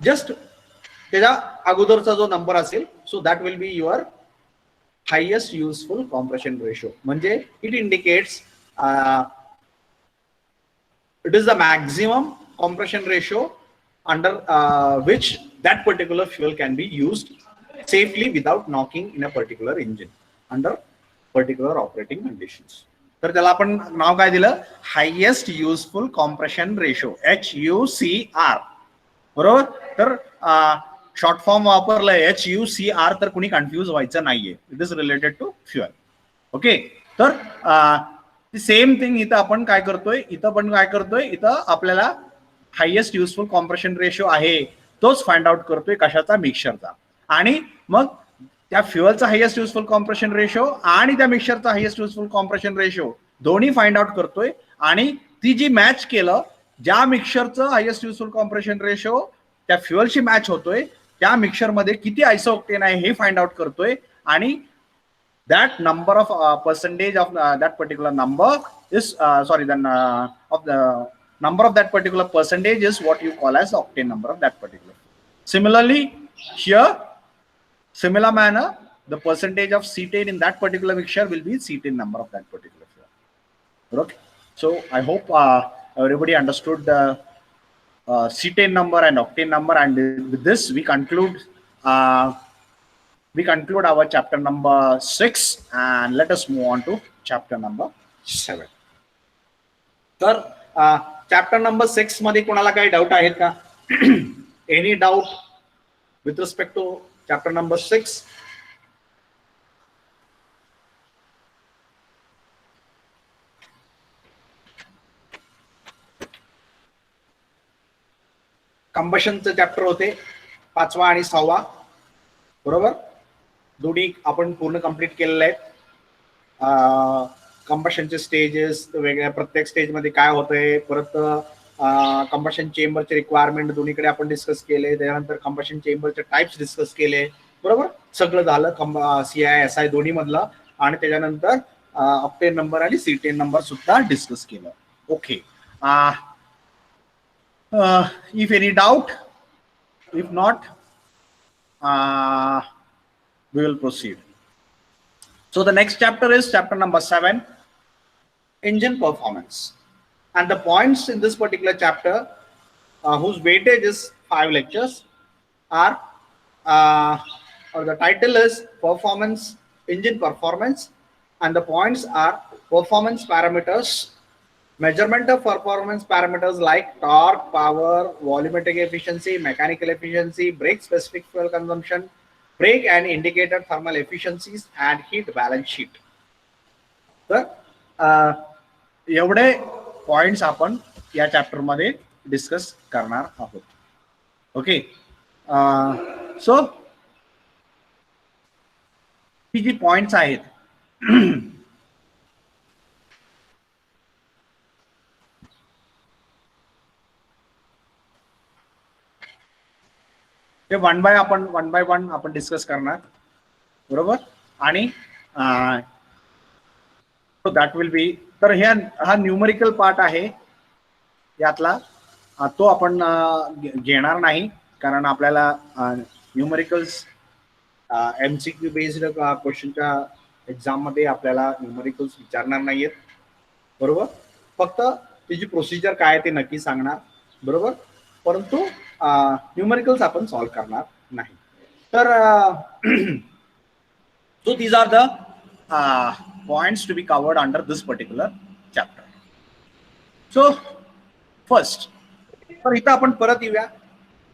[SPEAKER 2] जस्ट त्याच्या अगोदरचा जो नंबर असेल, so that will be your highest useful compression ratio. म्हणजे it indicates it is the maximum compression ratio under which that particular fuel can be used safely without knocking in a particular engine under particular operating conditions. तर त्याला आपण नाव काय दिलं, highest useful compression ratio, HUCR. बरोबर, तर short form वापरलंय HUCR, तर कुणी confuse व्हायचं नाहीये, it is related to fuel. Okay, तर सेम थिंग इथं आपण काय करतोय, इथं आपल्याला हायेस्ट युजफुल कॉम्प्रेशन रेशो आहे तोच फाइंड आउट करतोय कशाचा, मिक्सरचा. आणि मग त्या फ्युअलचा हायेस्ट युजफुल कॉम्प्रेशन रेशो आणि त्या मिक्सरचा हायेस्ट युजफुल कॉम्प्रेशन रेशो दोन्ही फाइंड आउट करतोय आणि ती जी मॅच केलं, ज्या मिक्सरचं हायेस्ट युजफुल कॉम्प्रेशन रेशो त्या फ्युअलशी मॅच होतोय त्या मिक्सरमध्ये किती आयसोऑक्टेन आहे हे फाइंड आउट करतोय आणि that number of percentage of that particular number is of the number of that particular percentage is what you call as the octane number of that particular. Similarly here, similar manner, the percentage of cetane in that particular mixture will be cetane number of that particular fuel. Okay, so I hope everybody understood the cetane number and octane number, and with this we conclude our chapter number 6 and let us move on to chapter number 7. तर chapter number 6 मध्ये कोणाला काही doubt आहेत का? Any doubt?
[SPEAKER 1] with respect to chapter number 6. कंबशनचं chapter होते 5वा आणि 6वा, बरोबर. दोन्ही आपण पूर्ण कंप्लीट केलेले आहेत. कंबशनचे स्टेजेस वेगळ्या, प्रत्येक स्टेजमध्ये काय होतंय, परत कंबशन चेंबरचे रिक्वायरमेंट दोन्हीकडे आपण डिस्कस केले. त्यानंतर कंबशन चेंबरचे टाइप्स डिस्कस केले, बरोबर. सगळं झालं CI SI दोन्ही मधलं. आणि त्याच्यानंतर ऑक्टेन नंबर आणि C10 नंबर सुद्धा डिस्कस केलं. Okay. If any doubt, if not, we will proceed. So the next chapter is chapter number 7, engine performance, and the points in this particular chapter, whose weightage is 5 lectures, are or the title is performance, engine performance, and the points are performance parameters, measurement of performance parameters like torque, power, volumetric efficiency, mechanical efficiency, brake specific fuel consumption, brake and indicator thermal efficiencies, and heat balance sheet. तर एवढे points आपण या chapter मध्ये discuss करणार आहोत. Okay. So ही जी points आहेत ते one by one आपण डिस्कस करणार, बरोबर. आणि दॅट विल बी, तर हा न्यूमरिकल पार्ट आहे यातला, तो आपण घेणार नाही, कारण आपल्याला न्यूमरिकल्स MCQ बेस्ड क्वेश्चनच्या एक्झाम मध्ये आपल्याला न्यूमरिकल्स विचारणार नाहीयेत, बरोबर. फक्त त्याची प्रोसिजर काय ते नक्की सांगणार, बरोबर. परंतु न्यूमरिकल्स आपण सॉल्व करणार नाही. तर so these are the points to be covered under this particular chapter. So first, तर इथं आपण परत येऊया,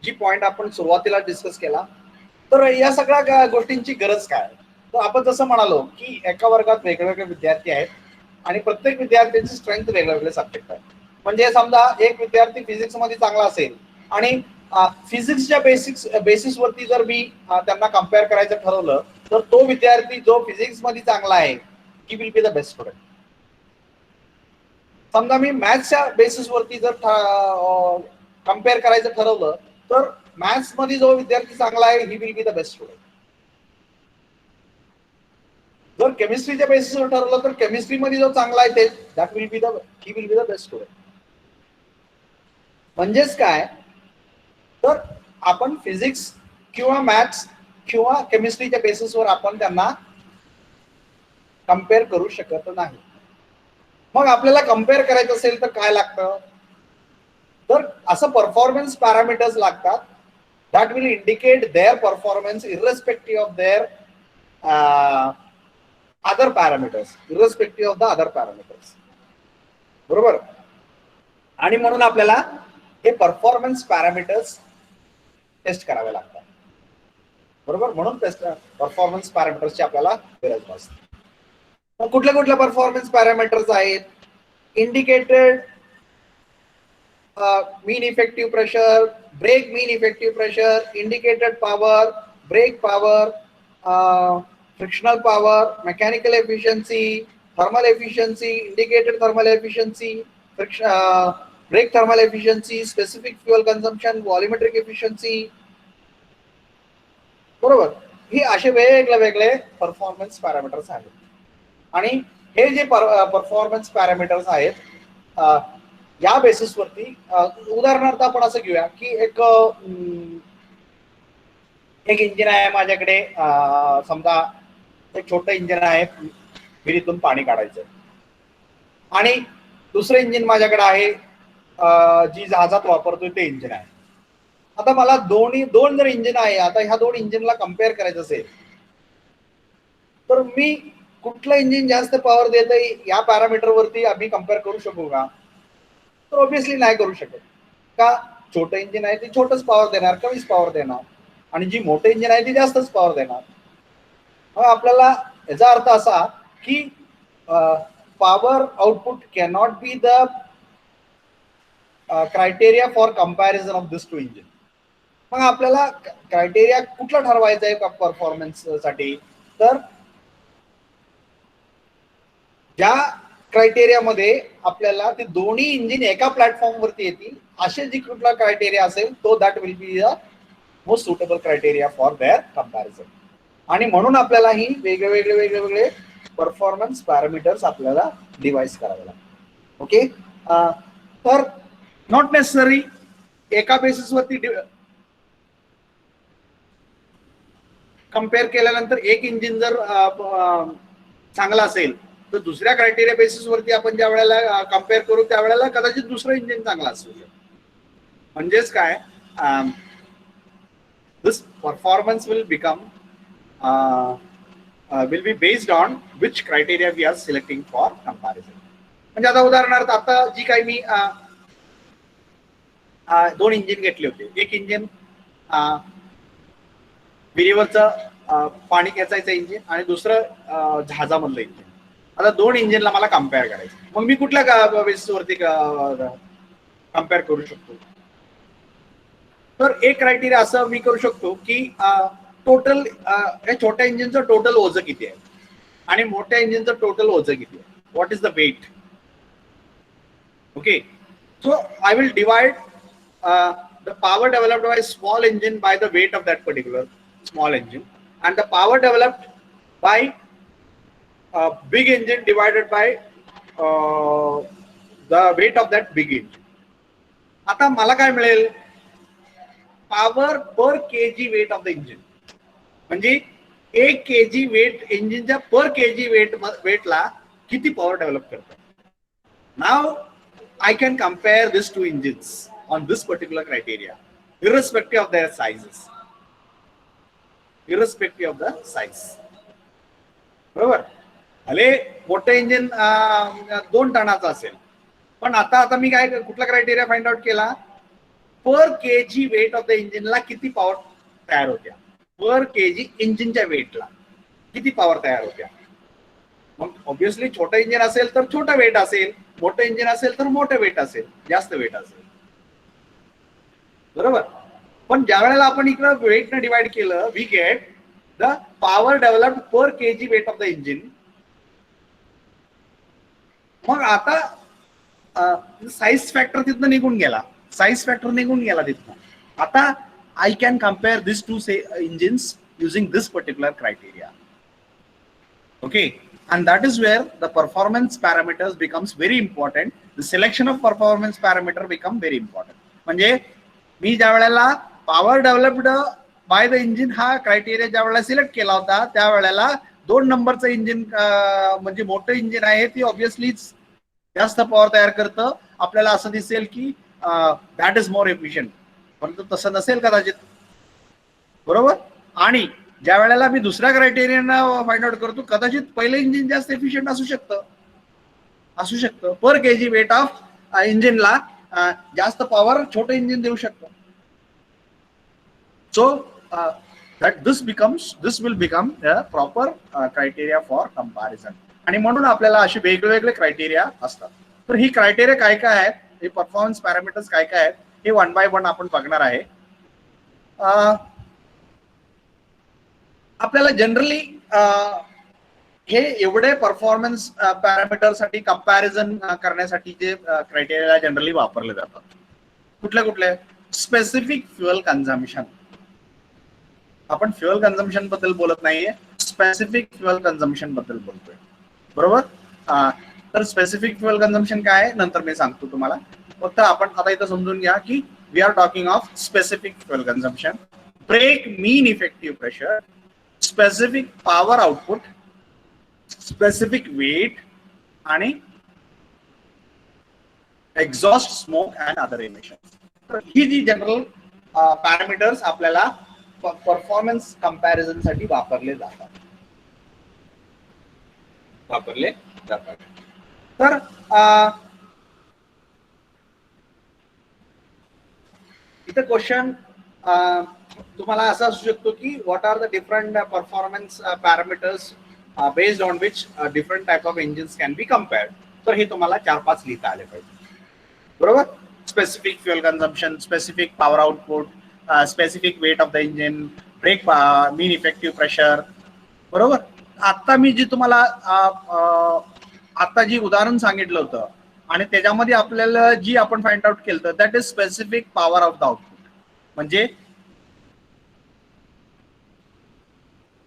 [SPEAKER 1] जी पॉइंट आपण सुरुवातीला डिस्कस केला. तर या सगळ्या गोष्टींची गरज काय. तर आपण जसं म्हणालो की एका वर्गात वेगवेगळे विद्यार्थी आहेत आणि प्रत्येक विद्यार्थ्यांची स्ट्रेंथ वेगवेगळे सब्जेक्ट आहेत. म्हणजे समजा एक विद्यार्थी फिजिक्स मध्ये चांगला असेल आणि फिजिक्सच्या बेसिसवरती जर मी त्यांना कम्पेअर करायचं ठरवलं, तर तो विद्यार्थी जो फिजिक्स मध्ये चांगला आहे, he will be the best student. समजा मी मॅथ्सच्या बेसिसवरती जर कम्पेअर करायचं ठरवलं, तर मॅथ्स मध्ये जो विद्यार्थी चांगला आहे, he will be the best student. जर केमिस्ट्रीच्या बेसिसवर ठरवलं, तर केमिस्ट्री मध्ये जो चांगला आहे, that will be the best student. म्हणजेच काय, तर आपण फिजिक्स किंवा मॅथ्स किंवा केमिस्ट्रीच्या बेसिसवर आपण त्यांना कम्पेअर करू शकत नाही. मग आपल्याला कम्पेअर करायचं असेल तर काय लागतं, तर असं परफॉर्मन्स पॅरामीटर्स लागतात, that will indicate their performance irrespective of their other parameters, irrespective of the other parameters, बरोबर. आणि म्हणून आपल्याला हे परफॉर्मन्स पॅरामीटर्स टेस्ट करावे लागतात, बरोबर. म्हणून टेस्ट परफॉर्मन्स पॅरामीटर्सची आपल्याला गरज असते. मग कुठल्या परफॉर्मन्स पॅरामीटर्स आहेत. Indicated mean effective pressure, brake mean effective pressure, indicated power, brake power, frictional power, mechanical efficiency, thermal efficiency, indicated thermal efficiency, brake thermal efficiency, specific fuel consumption, volumetric efficiency, बरोबर. ही असे वेगळे performance parameters आहेत. आणि हे जे performance parameters आहेत, या बेसिसवरती उदाहरणार्थ आपण असं घेऊया की एक इंजिन आहे माझ्याकडे. समजा एक छोटं इंजिन आहे, विहिरीतून पाणी काढायचं, आणि दुसरं इंजिन माझ्याकडे आहे, जी जहाजात वापरतोय ते इंजिन आहे. आता मला दोन जर इंजिन आहे, आता ह्या दोन इंजिनला कम्पेअर करायचं असेल, तर मी कुठलं इंजिन जास्त पॉवर देत आहे या पॅरामीटर वरती आम्ही कम्पेअर करू शकू का, तर ऑब्विसली नाही करू शकत. का, छोटं इंजिन आहे ते छोटंच पॉवर देणार, कमीच पॉवर देणार. आणि जी मोठे इंजिन आहे ती जास्तच पॉवर देणार. मग आपल्याला याचा अर्थ असा की power output cannot be the criteria for comparison of this two engine. मग आपल्याला क्रायटेरिया कुठला ठरवायचा आहे परफॉर्मन्स साठी, तर ज्या क्रायटेरियामध्ये आपल्याला ते दोन्ही इंजिन एका प्लॅटफॉर्म वरती येतील असे जी कुठला क्रायटेरिया असेल तो that will be the most suitable criteria for their comparison. आणि म्हणून आपल्याला ही वेगवेगळे परफॉर्मन्स पॅरामीटर्स आपल्याला डिवाइस करावे लागतात. ओके, तर नॉट नेसेसरी एका बेसिसवरती कम्पेअर केल्यानंतर एक इंजिन जर चांगला असेल तर दुसऱ्या क्रायटेरिया बेसिसवरती आपण ज्या वेळेला कम्पेअर करू त्यावेळेला कदाचित दुसरं इंजिन चांगला असू शकतं. म्हणजेच काय, this performance will become will be based on which criteria we are selecting for comparison. म्हणजे आता उदाहरणार्थ आता जी काही मी दोन इंजिन घेतले होते. एक इंजिन विहिरीवरचं पाणी खेचायचं इंजिन आणि दुसरं जहाजामधलं इंजिन. आता दोन इंजिनला मला कम्पेअर करायचं, मग मी कुठल्या बेसिसवरती कम्पेअर करू शकतो? तर एक क्रायटेरिया असं मी करू शकतो की टोटल छोट्या इंजिनचं टोटल ओझं किती आहे आणि मोठ्या इंजिनचं टोटल ओझं किती आहे, what is the weight. Okay, so I will divide the power developed by small engine by the weight of that particular small engine, and the power developed by big engine divided by the weight of that big engine. आता मला काय मिळेल, power per KG weight of the engine. म्हणजे 1 kg weight इंजिनच्या per KG वेटला किती power develop करतात. नाव I can compare these two engines on this particular criteria, irrespective of their sizes. Irrespective of the size. बरोबर, भले मोठं engine 2 टनाचं असेल, पण आता मी काय कुठला क्रायटेरिया फाइंड आउट केला, पर केजी वेट ऑफ द इंजिनला किती पॉवर तयार होत्या, पर केजी इंजिनच्या वेटला किती पॉवर तयार होत्या. मग ऑब्विसली छोटं इंजिन असेल तर छोटं वेट असेल, मोठं इंजिन असेल तर मोठं वेट असेल, जास्त वेट असेल. बरोबर, पण ज्या वेळेला आपण इकडं वेटने डिवाइड केलं, we get the power developed per KG weight of the engine. मग आता साईज फॅक्टर तिथनं निघून गेला, तिथनं. आता I can compare these two engines using this particular criteria. Okay, and that is where the performance parameters becomes very important. The selection of performance parameter become very important. म्हणजे मी ज्या वेळेला power developed by the engine हा criteria ज्या वेळेला select केला होता त्यावेळेला 2 नंबरचं इंजिन म्हणजे मोठं इंजिन आहे ती ऑब्विसली जास्त पॉवर तयार करतं. आपल्याला असं दिसेल की दॅट इज मोर एफिशियंट, परंतु तसं नसेल कदाचित. बरोबर, आणि ज्या वेळेला मी दुसऱ्या क्रायटेरियाना फाइंड आउट करतो कदाचित पहिलं इंजिन जास्त एफिशियंट असू शकतं. पर केजी वेट ऑफ इंजिनला जास्त पॉवर छोटं इंजिन देऊ शकतं. So this will become the proper criteria for comparison. आणि म्हणून आपल्याला असे वेगवेगळे क्रायटेरिया असतात. तर ही क्रायटेरिया काय काय आहेत, हे परफॉर्मन्स पॅरामीटर्स काय काय आहेत, हे 1 by 1 आपण बघणार आहे. आपल्याला जनरली हे एवढे परफॉर्मन्स पॅरामीटरसाठी कंपॅरिझन करण्यासाठी जे क्रायटेरिया जनरली वापरले जातात, कुठले स्पेसिफिक फ्युएल कन्झम्पशन. आपण फ्युएल कन्झम्पशन बद्दल बोलत नाहीये, स्पेसिफिक फ्युएल कन्झम्पशन बद्दल बोलतोय. बरोबर, तर स्पेसिफिक फ्युएल कन्झम्पशन काय आहे नंतर मी सांगतो तुम्हाला. फक्त आपण आता इथं समजून घ्या की we are talking of specific fuel consumption, brake mean effective pressure, specific power output, specific weight आणि exhaust smoke and other emission. तर ही जी जनरल पॅरामीटर्स आपल्याला परफॉर्मन्स कंपॅरिझन साठी वापरले जातात. तर इथं क्वेश्चन तुम्हाला असं असू शकतो की what are the different performance parameters based on which different type of engines can be compared. तर हे तुम्हाला 4-5 लिहिता आले पाहिजे. बरोबर. Specific fuel consumption, specific power output, specific weight of the engine, brake mean effective pressure. बरोबर. आता मी जी तुम्हाला आता जी उदाहरण सांगितलं होतं आणि त्याच्यामध्ये आपल्याला जी आपण फाइंड आउट केलं that is specific power of the output. म्हणजे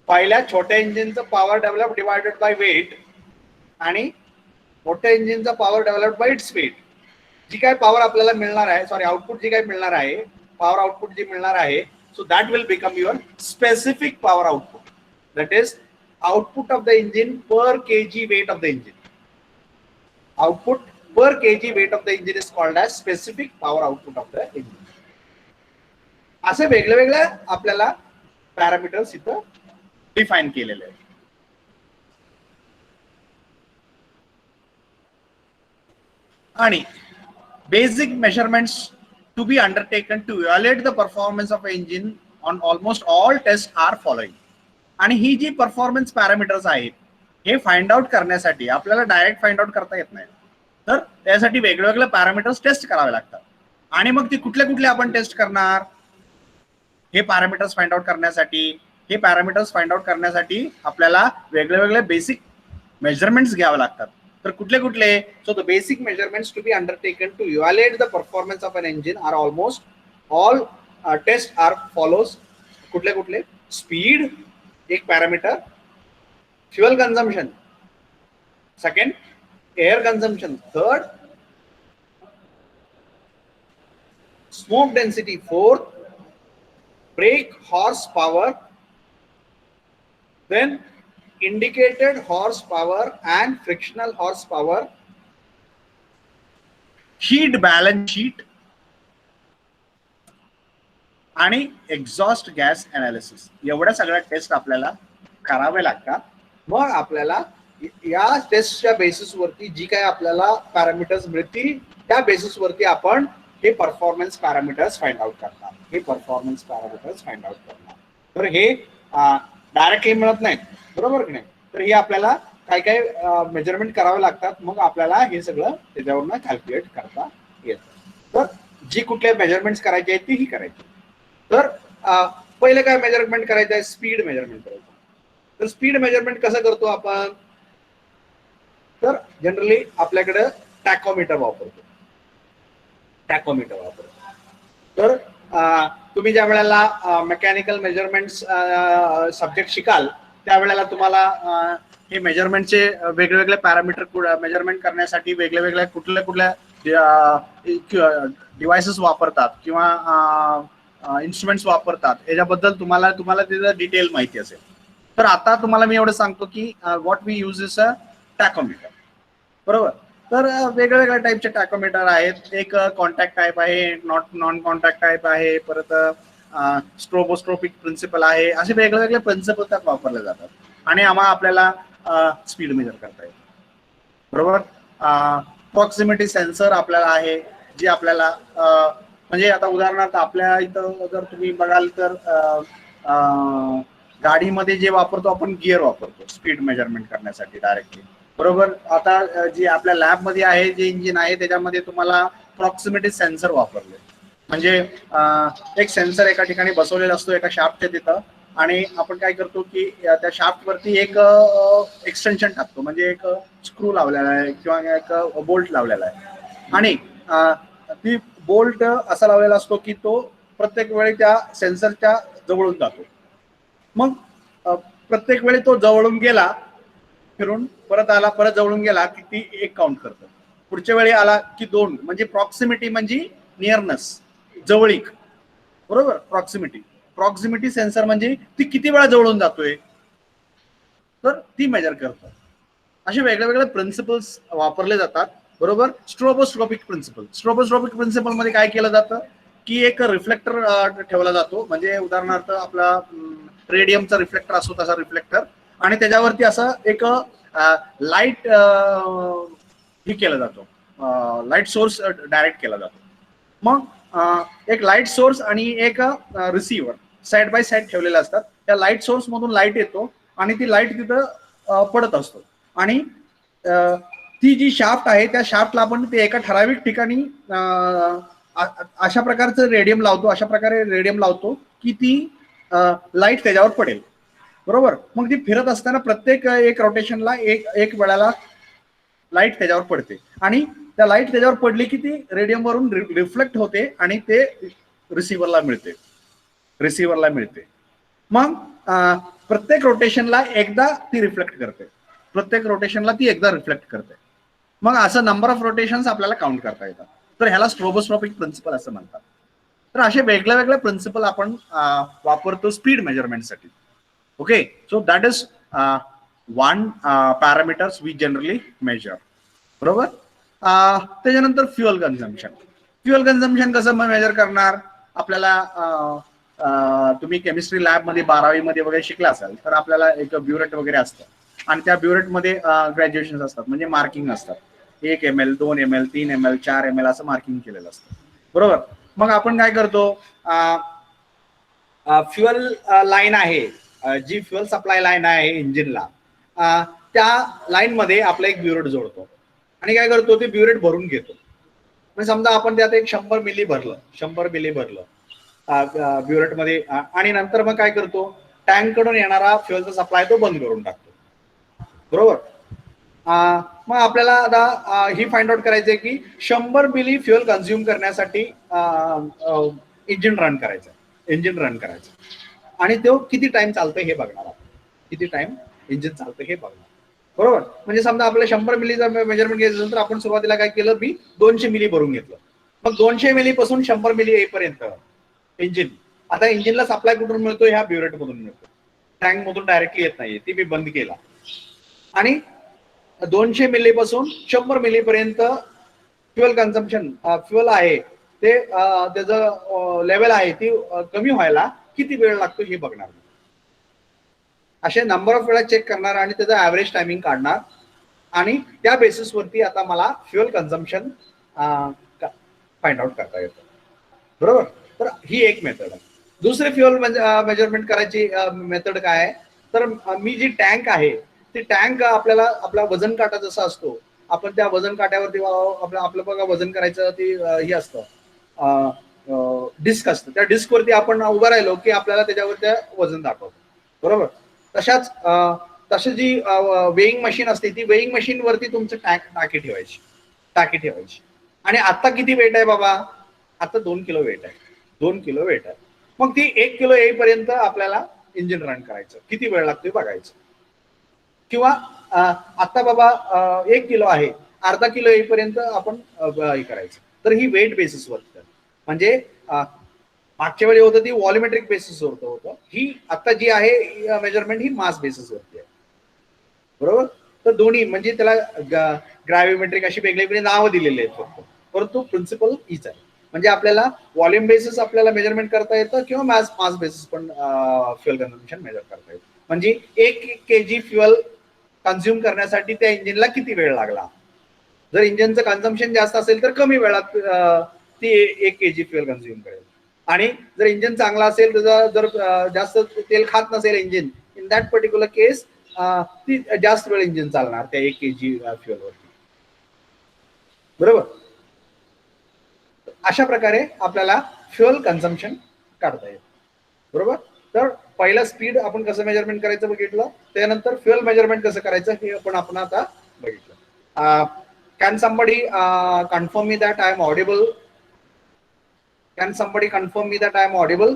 [SPEAKER 1] पहिल्या छोट्या इंजिनचं power develop divided by weight आणि मोठ्या इंजिनचा power develop by its weight. जी काय पॉवर आपल्याला मिळणार आहे, सॉरी आउटपुट जी काय मिळणार आहे, पॉवर आउटपुट जी मिळणार आहे, so that will become your specific power output. That is output of the engine per kg weight of the engine. Output per kg weight of the engine is called as specific power output of the engine. असे वेगळे वेगळे आपल्याला parameters इथं define केलेले आहेत. आणि basic measurements to be undertaken to evaluate the performance of engine on almost all test are following. आणि ही जी परफॉर्मन्स पॅरामीटर्स आहेत हे फाइंड आउट करण्यासाठी आपल्याला डायरेक्ट फाइंड आउट करता येत नाही. तर त्यासाठी वेगवेगळे पॅरामीटर्स टेस्ट करावे लागतात. आणि मग ते कुठले कुठले आपण टेस्ट करणार हे पॅरामीटर्स फाइंड आउट करण्यासाठी. हे पॅरामीटर्स फाइंड आउट करण्यासाठी आपल्याला वेगळे बेसिक मेजरमेंट्स घ्यावे लागतात. तर कुठले कुठले? So the basic measurements to be undertaken to evaluate the performance of an engine are almost all test are follows. कुठले कुठले? स्पीड एक parameter, fuel consumption second, air consumption third, smoke density fourth, brake horse power, then indicated horse power and frictional horse power, sheet balance sheet आणि exhaust gas analysis. एवढ्या सगळ्या taste आपल्याला करावे लागतात. मग आपल्याला या टेस्टच्या बेसिसवरती जी काय आपल्याला पॅरामीटर्स मिळतील त्या बेसिसवरती आपण हे परफॉर्मन्स पॅरामीटर्स फाइंड आउट करणार. हे परफॉर्मन्स पॅरामीटर्स फाइंड आउट करणार. तर हे डायरेक्टली मिळत नाहीत, बरोबर की नाही. तर हे आपल्याला काय काय मेजरमेंट करावे लागतात. मग आपल्याला हे सगळं त्याच्यावरनं कॅल्क्युलेट करता येतं. तर जी कुठल्या मेजरमेंट्स करायची आहेत ती ही करायची. तर पहिले काय मेजरमेंट करायचं आहे? स्पीड मेजरमेंट करायचं. तर स्पीड मेजरमेंट कसं करतो आपण? तर जनरली आपल्याकडे टॅकोमीटर वापरतो. तर तुम्ही ज्या वेळेला मेकॅनिकल मेजरमेंट्स सब्जेक्ट शिकाल त्यावेळेला तुम्हाला हे मेजरमेंटचे वेगवेगळे पॅरामीटर मेजरमेंट करण्यासाठी वेगवेगळ्या कुठल्या डिव्हाइसेस वापरतात किंवा इन्स्ट्रुमेंट्स वापरतात याच्याबद्दल तुम्हाला त्याचं डिटेल माहिती असेल. तर आता तुम्हाला मी एवढं सांगतो की what we use is a tachometer. बरोबर. तर वेगवेगळ्या टाईपचे टॅकोमीटर आहेत. एक कॉन्टॅक्ट टाईप आहे, नॉन कॉन्टॅक्ट टाईप आहे, परत स्ट्रोबोस्कोपिक प्रिन्सिपल आहे. असे वेगवेगळे प्रिन्सिपल त्यात वापरले जातात आणि आपल्याला स्पीड मेजर करता येईल. बरोबर. प्रॉक्सिमिटी सेन्सर आपल्याला आहे जी आपल्याला म्हणजे आता उदाहरणार्थ आपल्या इथं जर तुम्ही बघाल तर गाडीमध्ये जे वापरतो आपण गिअर वापरतो स्पीड मेजरमेंट करण्यासाठी डायरेक्टली. बरोबर. आता जी आपल्या लॅबमध्ये आहे जे इंजिन आहे त्याच्यामध्ये तुम्हाला प्रॉक्सिमिटी सेन्सर वापरले. म्हणजे एक सेन्सर एका ठिकाणी बसवलेला असतो एका शाफ्टच्या तिथं आणि आपण काय करतो की त्या शाफ्ट वरती एक एक्सटेन्शन टाकतो. म्हणजे एक स्क्रू लावलेला आहे किंवा एक बोल्ट लावलेला आहे आणि ती बोल्ट असा लावलेला असतो की तो प्रत्येक वेळी त्या सेन्सरच्या जवळून जातो. मग प्रत्येक वेळी तो जवळून गेला फिरून परत आला, परत जवळून गेला की ती एक काउंट करतो. पुढच्या वेळी आला की 2. म्हणजे प्रॉक्सिमिटी म्हणजे नियरनेस, जवळीक. बरोबर. प्रॉक्सिमिटी सेन्सर म्हणजे ती किती वेळा जवळून जातोय तर ती मेजर करतो. असे वेगवेगळे प्रिन्सिपल्स वापरले जातात. बरोबर. स्ट्रोबोस्कोपिक प्रिन्सिपल मध्ये काय केलं जातं की एक रिफ्लेक्टर ठेवला जातो. म्हणजे उदाहरणार्थ आपला रेडियमचा रिफ्लेक्टर असतो तसा रिफ्लेक्टर आणि त्याच्यावरती असं एक लाईट हे केला जातो, लाईट सोर्स डायरेक्ट केला जातो. मग एक लाईट सोर्स आणि एक रिसिव्हर साइड बाय साइड ठेवलेल्या असतात. त्या लाईट सोर्स मधून लाईट येतो आणि ती लाईट तिथं पडत असतो आणि ती जी शाफ्ट आहे त्या शाफ्टला आपण ते एका ठराविक ठिकाणी अशा प्रकारचं रेडियम लावतो, अशा प्रकारे रेडियम लावतो की ती लाईट त्याच्यावर पडेल. बरोबर. मग ती फिरत असताना प्रत्येक एक रोटेशनला एक वेळाला लाईट त्याच्यावर पडते आणि त्या लाईट त्याच्यावर पडली की ती रेडियम वरून रिफ्लेक्ट होते आणि ते रिसिव्हरला मिळते. मग प्रत्येक रोटेशनला एकदा ती रिफ्लेक्ट करते, मग असं नंबर ऑफ रोटेशन्स आपल्याला काउंट करता येतात. तर ह्याला स्ट्रोबोस्कोपिक प्रिन्सिपल असं म्हणतात. तर असे वेगळे प्रिन्सिपल आपण वापरतो स्पीड मेजरमेंटसाठी. Okay, so that is one parameters we generally measure. बरोबर. त्याच्यानंतर फ्युअल कन्झम्पशन कसं मेजर करणार? आपल्याला तुम्ही केमिस्ट्री लॅब मध्ये 12वी मध्ये वगैरे शिकला असाल तर आपल्याला एक ब्युरेट वगैरे असतं आणि त्या ब्युरेट मध्ये ग्रॅज्युएशन असतात, म्हणजे मार्किंग असतात. 1 ml, 2 ml, 3 ml, 4 ml असं मार्किंग केलेलं असतं. बरोबर. मग आपण काय करतो, फ्युअल लाईन आहे, जी फ्युअल सप्लाय लाईन आहे इंजिनला, त्या लाईन मध्ये आपलं एक ब्युरेट जोडतो आणि काय करतो, ते ब्युरेट भरून घेतो. म्हणजे समजा आपण त्यात एक 100 मिली भरलं ब्युरेट मध्ये आणि नंतर मग काय करतो, टँक कडून येणारा फ्युअलचा सप्लाय तो बंद करून टाकतो. बरोबर. मग आपल्याला आता ही फाइंड आउट करायचंय की 100 मिली फ्युअल कन्झ्युम करण्यासाठी इंजिन रन करायचं आणि तो किती टाइम चालतोय हे बघणार आपण, किती टाइम इंजिन चालतं हे बघणार. बरोबर. म्हणजे समजा आपल्याला 100 मिलीचा मेजरमेंट घ्यायचं तर आपण सुरुवातीला काय केलं, मी 200 मिली भरून घेतलं. मग 200 मिली पासून 100 मिली येईपर्यंत इंजिन, आता इंजिनला सप्लाय कुठून मिळतो, ह्या ब्युरेट मधून मिळतो, टँक मधून डायरेक्टली येत नाहीये, ती मी बंद केला. आणि 200 मिली पासून 100 मिली पर्यंत फ्युअल कन्झम्पशन, फ्युअल आहे ते त्याचं लेवल आहे ती कमी व्हायला किती वेळ लागतो हे बघणार. असे नंबर ऑफ वेळा चेक करणार आणि त्याचं ऍव्हरेज टायमिंग काढणार आणि त्या बेसिसवरती आता मला फ्युअल कन्झम्पशन फाइंड आउट करता येतं. बरोबर. तर ही एक मेथड आहे. दुसरी फ्युअल मेजरमेंट करायची मेथड काय आहे, तर मी जी टँक आहे ती टँक आपल्याला आपला वजन काटा जसा असतो, आपण त्या वजन काट्यावरती आपलं बघा वजन करायचं ती हे असतं, डिस्क असतं, त्या डिस्कवरती आपण उभं राहिलो की आपल्याला त्याच्यावर त्या वजन दाखवतो. बरोबर. तशी जी वेईंग मशीन असते, ती वेईंग मशीन वरती तुमचं टाकी ठेवायची आणि आता किती वेट आहे बाबा, आता 2 किलो वेट आहे. मग ती 1 किलो येईपर्यंत आपल्याला इंजिन रन करायचं, किती वेळ लागतोय बघायचं. किंवा आता बाबा 1 किलो आहे, अर्धा किलो येईपर्यंत आपण हे करायचं. तर ही वेट बेसिसवरती, म्हणजे मागच्या वेळी होतं ती व्हॉल्युमेट्रिक बेसिसवर होतं, ही आता जी आहे मेजरमेंट ही मास बेसिसवरती आहे. बरोबर. तर दोन्ही म्हणजे त्याला ग्रॅव्हिमेट्रिक अशी वेगवेगळी नावं दिलेली आहेत फक्त, परंतु प्रिन्सिपल हीच आहे. म्हणजे आपल्याला व्हॉल्यूम बेसिस आपल्याला मेजरमेंट करता येतं किंवा मास बेसिस पण फ्युअल कन्झम्पशन मेजर करता येतं. म्हणजे 1 kg फ्युअल कन्झ्युम करण्यासाठी त्या इंजिनला किती वेळ लागला. जर इंजिनचं कन्झम्पशन जास्त असेल तर कमी वेळात ती 1 kg फ्युअल कन्झ्युम करेल आणि जर इंजिन चांगला असेल, जर जास्त तेल खात नसेल इंजिन, इन दॅट पर्टिक्युलर केस ती जास्त वेळ इंजिन चालणार त्या 1 kg फ्युअलवरती. बरोबर. अशा प्रकारे आपल्याला फ्युअल कन्झम्पशन काढता येईल. बरोबर. तर पहिलं स्पीड आपण कसं मेजरमेंट करायचं बघितलं, त्यानंतर फ्युअल मेजरमेंट कसं करायचं हे आपण आता बघितलं. Can somebody confirm me that I am audible? Can somebody confirm me that I am audible?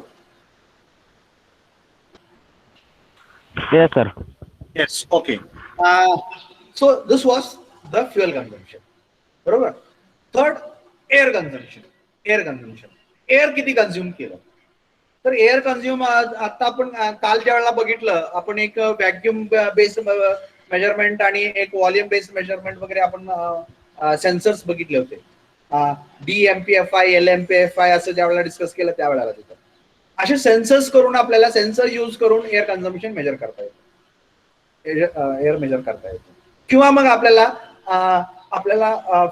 [SPEAKER 3] Yes, sir.
[SPEAKER 1] Yes. Okay. So this was the fuel consumption. बरोबर. Third, air consumption. एअर किती consume केलं, तर air consume आता आपण काल ज्या वेळेला बघितलं, आपण एक व्हॅक्युम बेस्ड मेजरमेंट आणि एक व्हॉल्युम बेस्ड मेजरमेंट वगैरे आपण सेन्सर्स बघितले होते. DMPFI, LMPFI असं ज्या वेळेला डिस्कस केलं त्यावेळेला तिथं असे सेन्सर्स करून आपल्याला सेन्सर यूज करून एअर कन्झम्पशन मेजर करता येतं. किंवा मग आपल्याला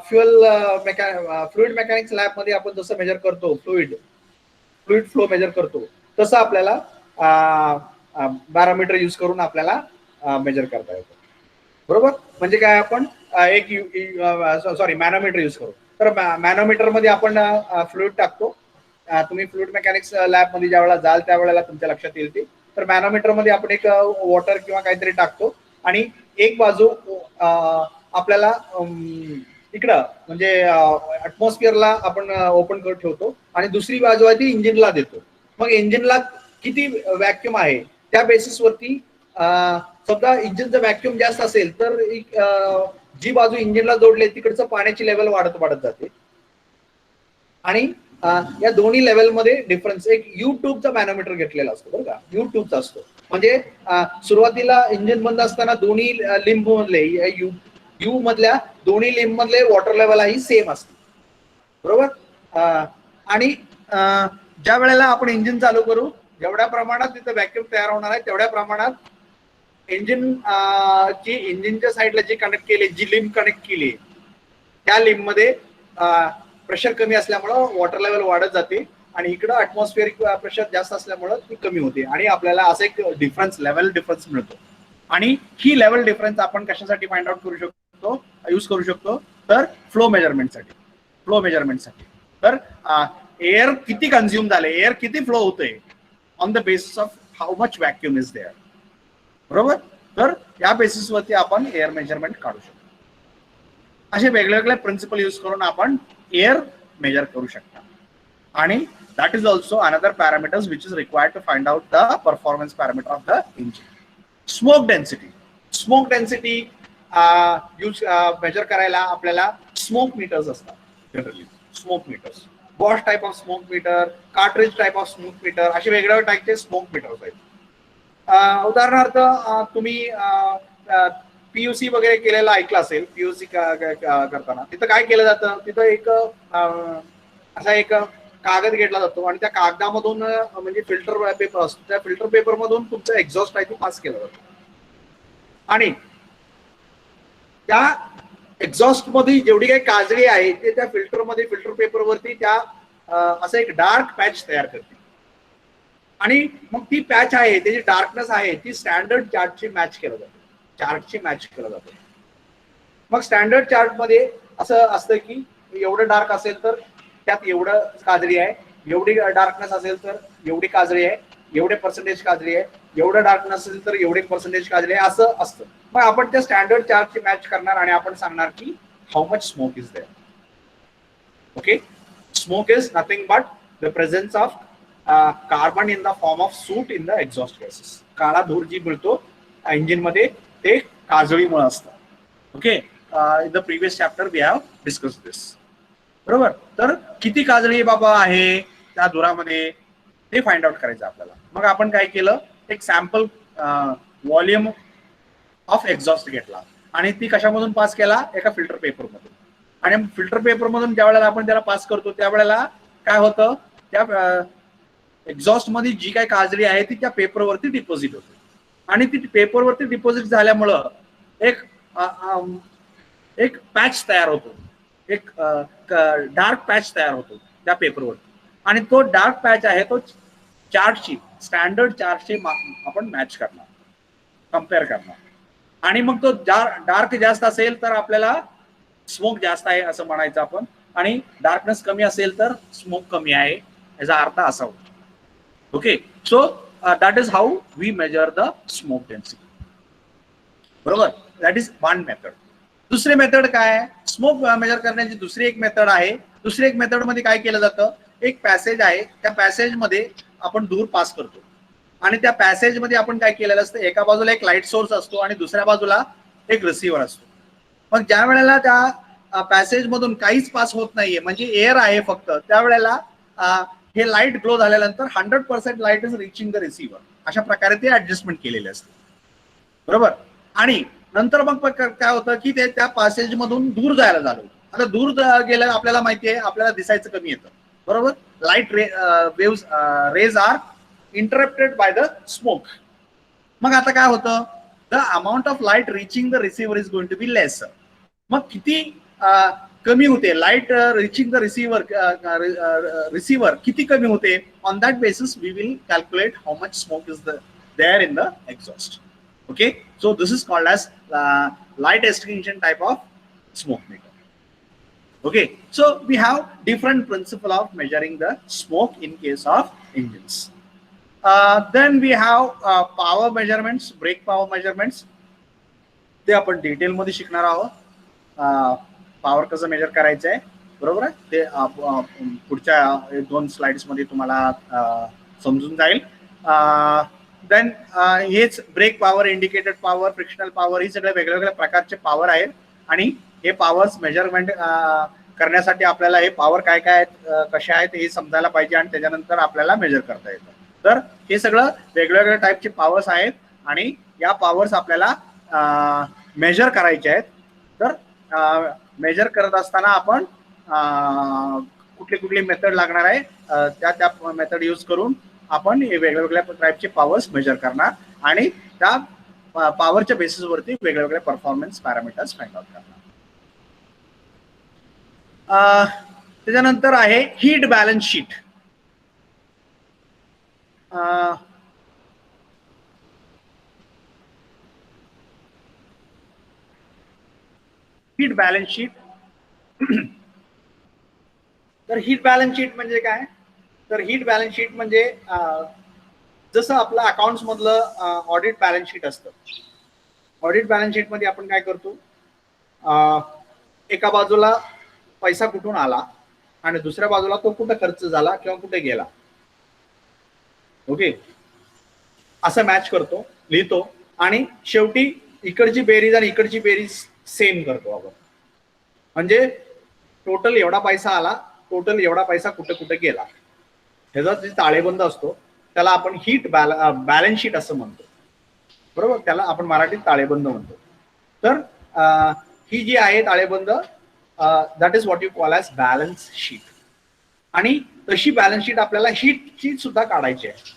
[SPEAKER 1] फ्लुइड मेकॅनिक्स लॅब मध्ये आपण जसं मेजर करतो, फ्लुइड फ्लो मेजर करतो, तसं आपल्याला बॅरोमीटर यूज करून आपल्याला मेजर करता येतं. बरोबर, म्हणजे काय आपण मॅनोमीटर यूज करू. तर मॅनोमीटर मध्ये आपण फ्लुइड टाकतो. तुम्ही फ्लुइड मेकॅनिक्स लॅब मध्ये ज्या वेळेला जाल त्यावेळेला तुमच्या लक्षात येईल ते. तर मॅनोमीटर मध्ये आपण एक वॉटर किंवा काहीतरी टाकतो आणि एक बाजू आपल्याला इकडं म्हणजे ऍटमॉस्फिअरला आपण ओपन करून ठेवतो आणि दुसरी बाजू आहे ती इंजिनला देतो. मग इंजिनला किती व्हॅक्यूम आहे त्या बेसिसवरती समजा इंजिनचं व्हॅक्यूम जास्त असेल तर जी बाजू इंजिनला जोडले तिकडचं पाण्याची लेवल वाढत वाढत जाते. आणि या दोन्ही लेवलमध्ये डिफरन्स एक ट्यूबचा मॅनोमीटर घेतलेला असतो बरं का. ट्यूबचा असतो म्हणजे सुरुवातीला इंजिन बंद असताना दोन्ही लिंब मधले यू मधल्या दोन्ही लिंब मधले वॉटर लेवल ही सेम असते. बरोबर, आणि ज्या वेळेला आपण इंजिन चालू करू जेवढ्या प्रमाणात तिथं व्हॅक्यूम तयार होणार आहे तेवढ्या प्रमाणात इंजिनच्या साईडला जी कनेक्ट केली जी लिंब कनेक्ट केली त्या लिंब मध्ये प्रेशर कमी असल्यामुळं वॉटर लेवल वाढत जाते आणि इकडं अटमॉस्फिअरिक प्रेशर जास्त असल्यामुळं ती कमी होते आणि आपल्याला असं एक डिफरन्स लेवल डिफरन्स मिळतो. आणि ही लेवल डिफरन्स आपण कशासाठी फाइंड आउट करू शकतो यूज करू शकतो तर फ्लो मेजरमेंटसाठी. तर एअर किती कन्झ्युम झाले एअर किती फ्लो होतंय on the basis of how much vacuum is there. बरोबर, तर या बेसिसवरती आपण एअर मेजरमेंट काढू शकतो. असे वेगवेगळे प्रिन्सिपल यूज करून आपण एअर मेजर करू शकता. आणि that is also another parameters which is required to find out the performance parameter of the engine. Smoke density use measure करायला आपल्याला स्मोक मीटर्स असतात. Generally smoke meters, Bosch type of smoke meter, cartridge type of smoke meter, असे वेगवेगळ्या टाइपचे smoke metres आहेत. उदाहरणार्थ तुम्ही PUC वगैरे केलेला ऐकलं असेल. पीयूसी करताना तिथं काय केलं जातं, तिथं एक असा एक कागद घेतला जातो आणि त्या कागदामधून म्हणजे फिल्टर पेपर असतो त्या फिल्टर पेपर मधून तुमचं एक्झॉस्ट आहे ते पास केलं जातं आणि त्या एक्झॉस्ट मध्ये जेवढी काही काजळी आहे ते त्या फिल्टर पेपरवरती त्या असं एक डार्क पॅच तयार करते आणि मग ती पॅच आहे त्याची डार्कनेस आहे ती स्टँडर्ड चार्टची मॅच केलं जातं. मग स्टँडर्ड चार्ट मध्ये असं असतं की एवढं डार्क असेल तर त्यात एवढं काजळी आहे, एवढी डार्कनेस असेल तर एवढी काजळी आहे, एवढे पर्सेंटेज काजळी आहे, एवढं डार्कनेस असेल तर एवढे पर्सेंटेज काजळी आहे, असं असतं. मग आपण त्या स्टँडर्ड चार्टची मॅच करणार आणि आपण सांगणार की how much smoke is there. Okay, smoke is nothing but the presence of carbon in the form of soot in the exhaust gases. काळा धूर जी मिळतो इंजिन मध्ये ते काजळीमुळे असतं. Okay, in the previous chapter we have discuss this. बरोबर, तर किती काजळी बाबा आहे त्या धुरामध्ये ते फाइंड आउट करायचं आपल्याला. मग आपण काय केलं, एक सॅम्पल व्हॉल्यूम ऑफ एक्झॉस्ट घेतला आणि ती कशामधून पास केला, एका फिल्टर पेपर मधून. आणि फिल्टर पेपर मधून ज्या वेळेला आपण त्याला पास करतो त्यावेळेला काय होतं, त्या एक्झॉस्ट मध्ये जी काही काजळी आहे ती त्या पेपरवरती डिपॉझिट होते आणि ती पेपरवरती डिपॉझिट झाल्यामुळं एक पॅच तयार होतो, एक डार्क पॅच तयार होतो त्या पेपरवरती आणि तो डार्क पॅच आहे तो चार्टची स्टँडर्ड चार्टची आपण मॅच करणार, कम्पेअर करणार. आणि मग तो डार्क जास्त असेल तर आपल्याला स्मोक जास्त आहे असं म्हणायचं आपण आणि डार्कनेस कमी असेल तर स्मोक कमी आहे याचा अर्थ असा होतो. Okay, so that is how we measure the smoke density. बरोबर, दॅट इज वन मेथड. दुसरी मेथड काय, स्मोक मेजर करण्याची दुसरी एक मेथड आहे. दुसरी एक मेथड मध्ये काय केलं जातं, एक पॅसेज आहे त्या पॅसेज मध्ये आपण धूर पास करतो आणि त्या पॅसेज मध्ये आपण काय केलेलं असतं, एका बाजूला एक लाईट सोर्स असतो आणि दुसऱ्या बाजूला एक रिसिव्हर असतो. मग ज्या वेळेला त्या पॅसेज मधून काहीच पास होत नाहीये म्हणजे एअर आहे फक्त, त्यावेळेला हे लाईट ग्लो झाल्यानंतर 100% light is reaching the receiver, अशा प्रकारे ते ऍडजस्टमेंट केलेले असते. बरोबर, आणि नंतर मग काय होतं की ते त्या पॅसेज मधून दूर जायला झालं. आता दूर गेलं आपल्याला माहिती आहे आपल्याला दिसायचं कमी येतं. बरोबर, light rays are interrupted by the smoke. मग आता काय होतं, the amount of light reaching the receiver is going to be less. मग किती कमी होते, लाईट रिचिंग द रिसिव्हर किती कमी होते, on that basis we will calculate how much smoke is there in the exhaust. Okay, so this is called as light extinction type of smoke meter. Okay, so we have different principle of measuring the smoke in case of engines. Then we have power measurements, brake power measurements. ते आपण detail मध्ये शिकणार आहोत. Power कसं major करायचं आहे, बरोबर आहे, ते पुढच्या 1-2 स्लाइड्स मध्ये तुम्हाला समजून जाईल. देन हेच brake power, indicated power, frictional power, ही सगळे वेगवेगळ्या प्रकारचे पॉवर आहेत. आणि हे पॉवर्स मेजरमेंट करण्यासाठी आपल्याला हे पॉवर काय काय आहेत, कशा आहेत हे समजायला पाहिजे आणि त्याच्यानंतर आपल्याला मेजर करता येतं. तर हे सगळं वेगवेगळ्या टाईपचे पॉवर्स आहेत आणि या पॉवर्स आपल्याला मेजर करायचे आहेत. तर मेजर करत असताना आपण कुठली कुठली मेथड लागणार आहे, त्या मेथड यूज करून आपण हे वेगवेगळ्या टाईपचे पॉवर्स मेजर करणार आणि त्या पॉवरच्या बेसिसवरती वेगवेगळे परफॉर्मन्स पॅरामीटर्स फाइंड आउट करणार. त्याच्यानंतर आहे heat balance sheet. Heat balance sheet. तर हीट बॅलन्स शीट म्हणजे काय, तर हीट बॅलन्स शीट म्हणजे जसं आपलं अकाउंट्स मधलं ऑडिट बॅलन्स शीट असतं. ऑडिट बॅलन्स शीट मध्ये आपण काय करतो, एका बाजूला पैसा कुठून आला आणि दुसऱ्या बाजूला तो कुठे खर्च झाला किंवा कुठे गेला, ओके, असं मॅच करतो, लिहितो आणि शेवटी इकडची बेरीज आणि इकडची बेरीज सेम करतो आपण. म्हणजे टोटल एवढा पैसा आला, टोटल एवढा पैसा कुठे कुठे गेला, ह्याचा जे ताळेबंद असतो त्याला आपण हीट बॅलन्स शीट असं म्हणतो, बरोबर, त्याला आपण मराठीत ताळेबंद म्हणतो. तर ही जी आहे ताळेबंद, that is what you call as balance sheet. आणि तशी बॅलन्स शीट आपल्याला हीटची सुद्धा काढायची आहे.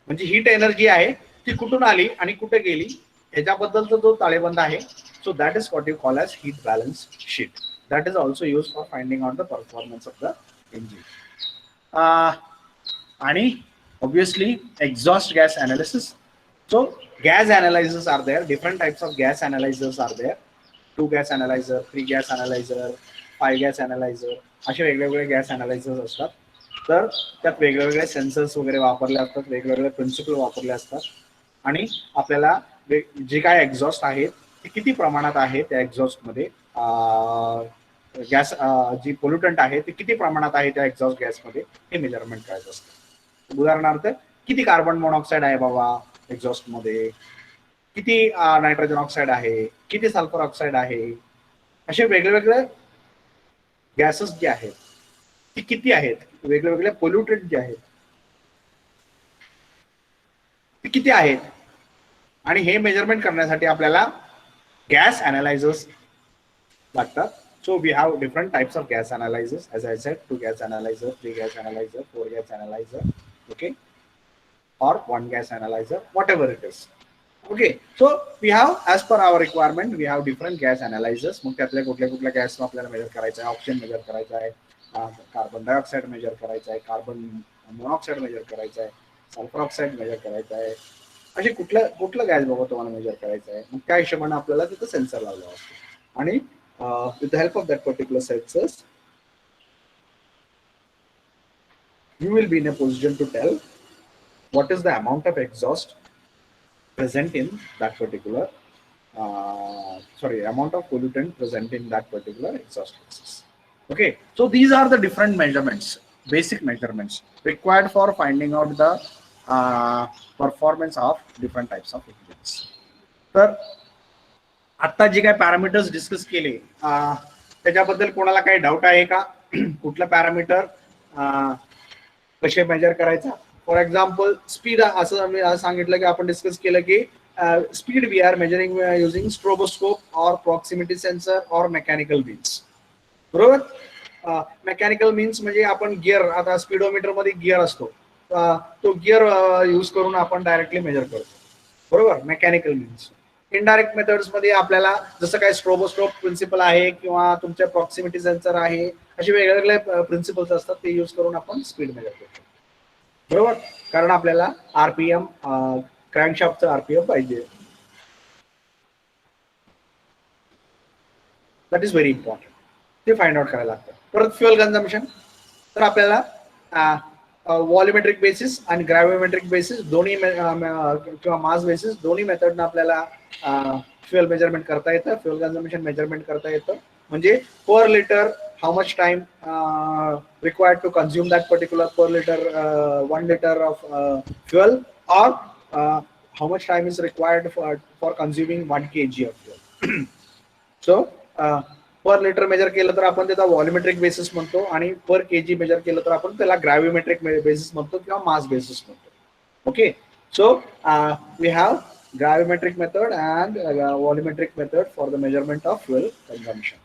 [SPEAKER 1] म्हणजे हीट एनर्जी आहे ती कुठून आली आणि कुठे गेली ह्याच्याबद्दलचा जो ताळेबंद आहे, so that is what you call as heat balance sheet. That is also use for finding out the performance of the engine. आणि obviously exhaust gas analysis. So gas analyzers are there, different types of gas analyzers are there. 2 gas analyzer, 3 gas analyzer, 5 gas analyzer, असे वेगवेगळे gas अनालायझर्स असतात. तर त्यात वेगवेगळे sensors वगैरे वापरले असतात, वेगवेगळे प्रिन्सिपल वापरले असतात आणि आपल्याला जे काय एक्झॉस्ट आहेत ते किती प्रमाणात आहे त्या एक्झॉस्ट मध्ये, गॅस जी पोल्युटंट आहे ते किती प्रमाणात आहे त्या एक्झॉस्ट गॅसमध्ये हे मेजरमेंट करायचं असतं. उदाहरणार्थ किती कार्बन मोनॉक्साईड आहे बाबा एक्झॉस्ट मध्ये, किती नायट्रोजन ऑक्साईड आहे, किती सल्फर ऑक्साईड आहे, असे वेगवेगळे गॅसेस जे आहेत ते किती आहेत, वेगवेगळे पोल्युटंट जे आहेत ते किती आहेत. आणि हे मेजरमेंट करण्यासाठी आपल्याला गॅस अनालायझर्स लागतात. So we have different types of gas analyzers, as I said, 2 gas analyzer, 3 gas analyzer, 4 gas analyzer, okay, or 1 gas analyzer, whatever it is. Okay, so we have, as per our requirement, we have different gas analyzers. मग त्यातल्या कुठल्या gas आपल्याला major करायचा आहे, oxygen major करायचा आहे, carbon dioxide major करायचा आहे, कार्बन मोनॉक्साईड मेजर करायचा आहे, सल्फर ऑक्साईड मेजर करायचा आहे, असे कुठलं गॅस बाबा तुम्हाला मेजर करायचं आहे. मग त्या हिशोबाने आपल्याला तिथं सेन्सर लावला असतो आणि with the help of that particular sensors, you will be in a position to tell what is the amount of exhaust present in that particular, amount of pollutant present in that particular exhaust gases. Okay, so these are the different measurements, basic measurements required for finding out the performance of different types of engines. तर आता जे काही parameters discuss केले त्याच्याबद्दल कोणाला काही doubt आहे का, कुठला पॅरामीटर कसे मेजर करायचा. फॉर एक्झाम्पल स्पीड, असं मी सांगितलं की आपण डिस्कस केलं की speed we are measuring using stroboscope और प्रॉक्सिमिटी सेन्सर और मेकॅनिकल मीन्स, बरोबर. मेकॅनिकल मीन्स म्हणजे आपण गिअर, आता स्पीडोमीटर मध्ये गिअर असतो, तो गिअर यूज करून आपण डायरेक्टली मेजर करतो, बरोबर, मेकॅनिकल मीन्स. इनडायरेक्ट मेथड्स मध्ये आपल्याला जसं काय स्ट्रोबोस्कोप प्रिन्सिपल आहे किंवा तुमच्या प्रॉक्सिमिटी सेन्सर आहे, असे वेगवेगळे प्रिन्सिपल्स असतात, ते यूज करून आपण स्पीड मेजर करतो. बरोबर, कारण आपल्याला आरपीएम क्रँकशाफ्टचं आरपीएम पाहिजे. दॅट इज व्हेरी इम्पॉर्टंट, ते फाइंड आउट करायला लागतं. परत फ्युअल कन्झम्पशन, तर आपल्याला व्हॉल्युमेट्रिक बेसिस आणि ग्रॅव्हिमेट्रिक बेसिस दोन्ही किंवा मास बेसिस दोन्ही मेथडनं आपल्याला फ्युअल मेजरमेंट करता येतं, फ्युअल कन्झम्पशन मेजरमेंट करता येतं. म्हणजे per litre how much time required to consume that particular per liter 1 liter of fuel, or how much time is required for consuming 1 kg of fuel. So per litre measure केलं तर आपण त्याचा व्हॉल्युमेट्रिक basis म्हणतो, आणि पर KG major केलं तर आपण त्याला ग्रॅव्हिमेट्रिक बेसिस म्हणतो किंवा मास बेसिस म्हणतो. Okay, so we have gravimetric method and volumetric method for the measurement of fuel consumption.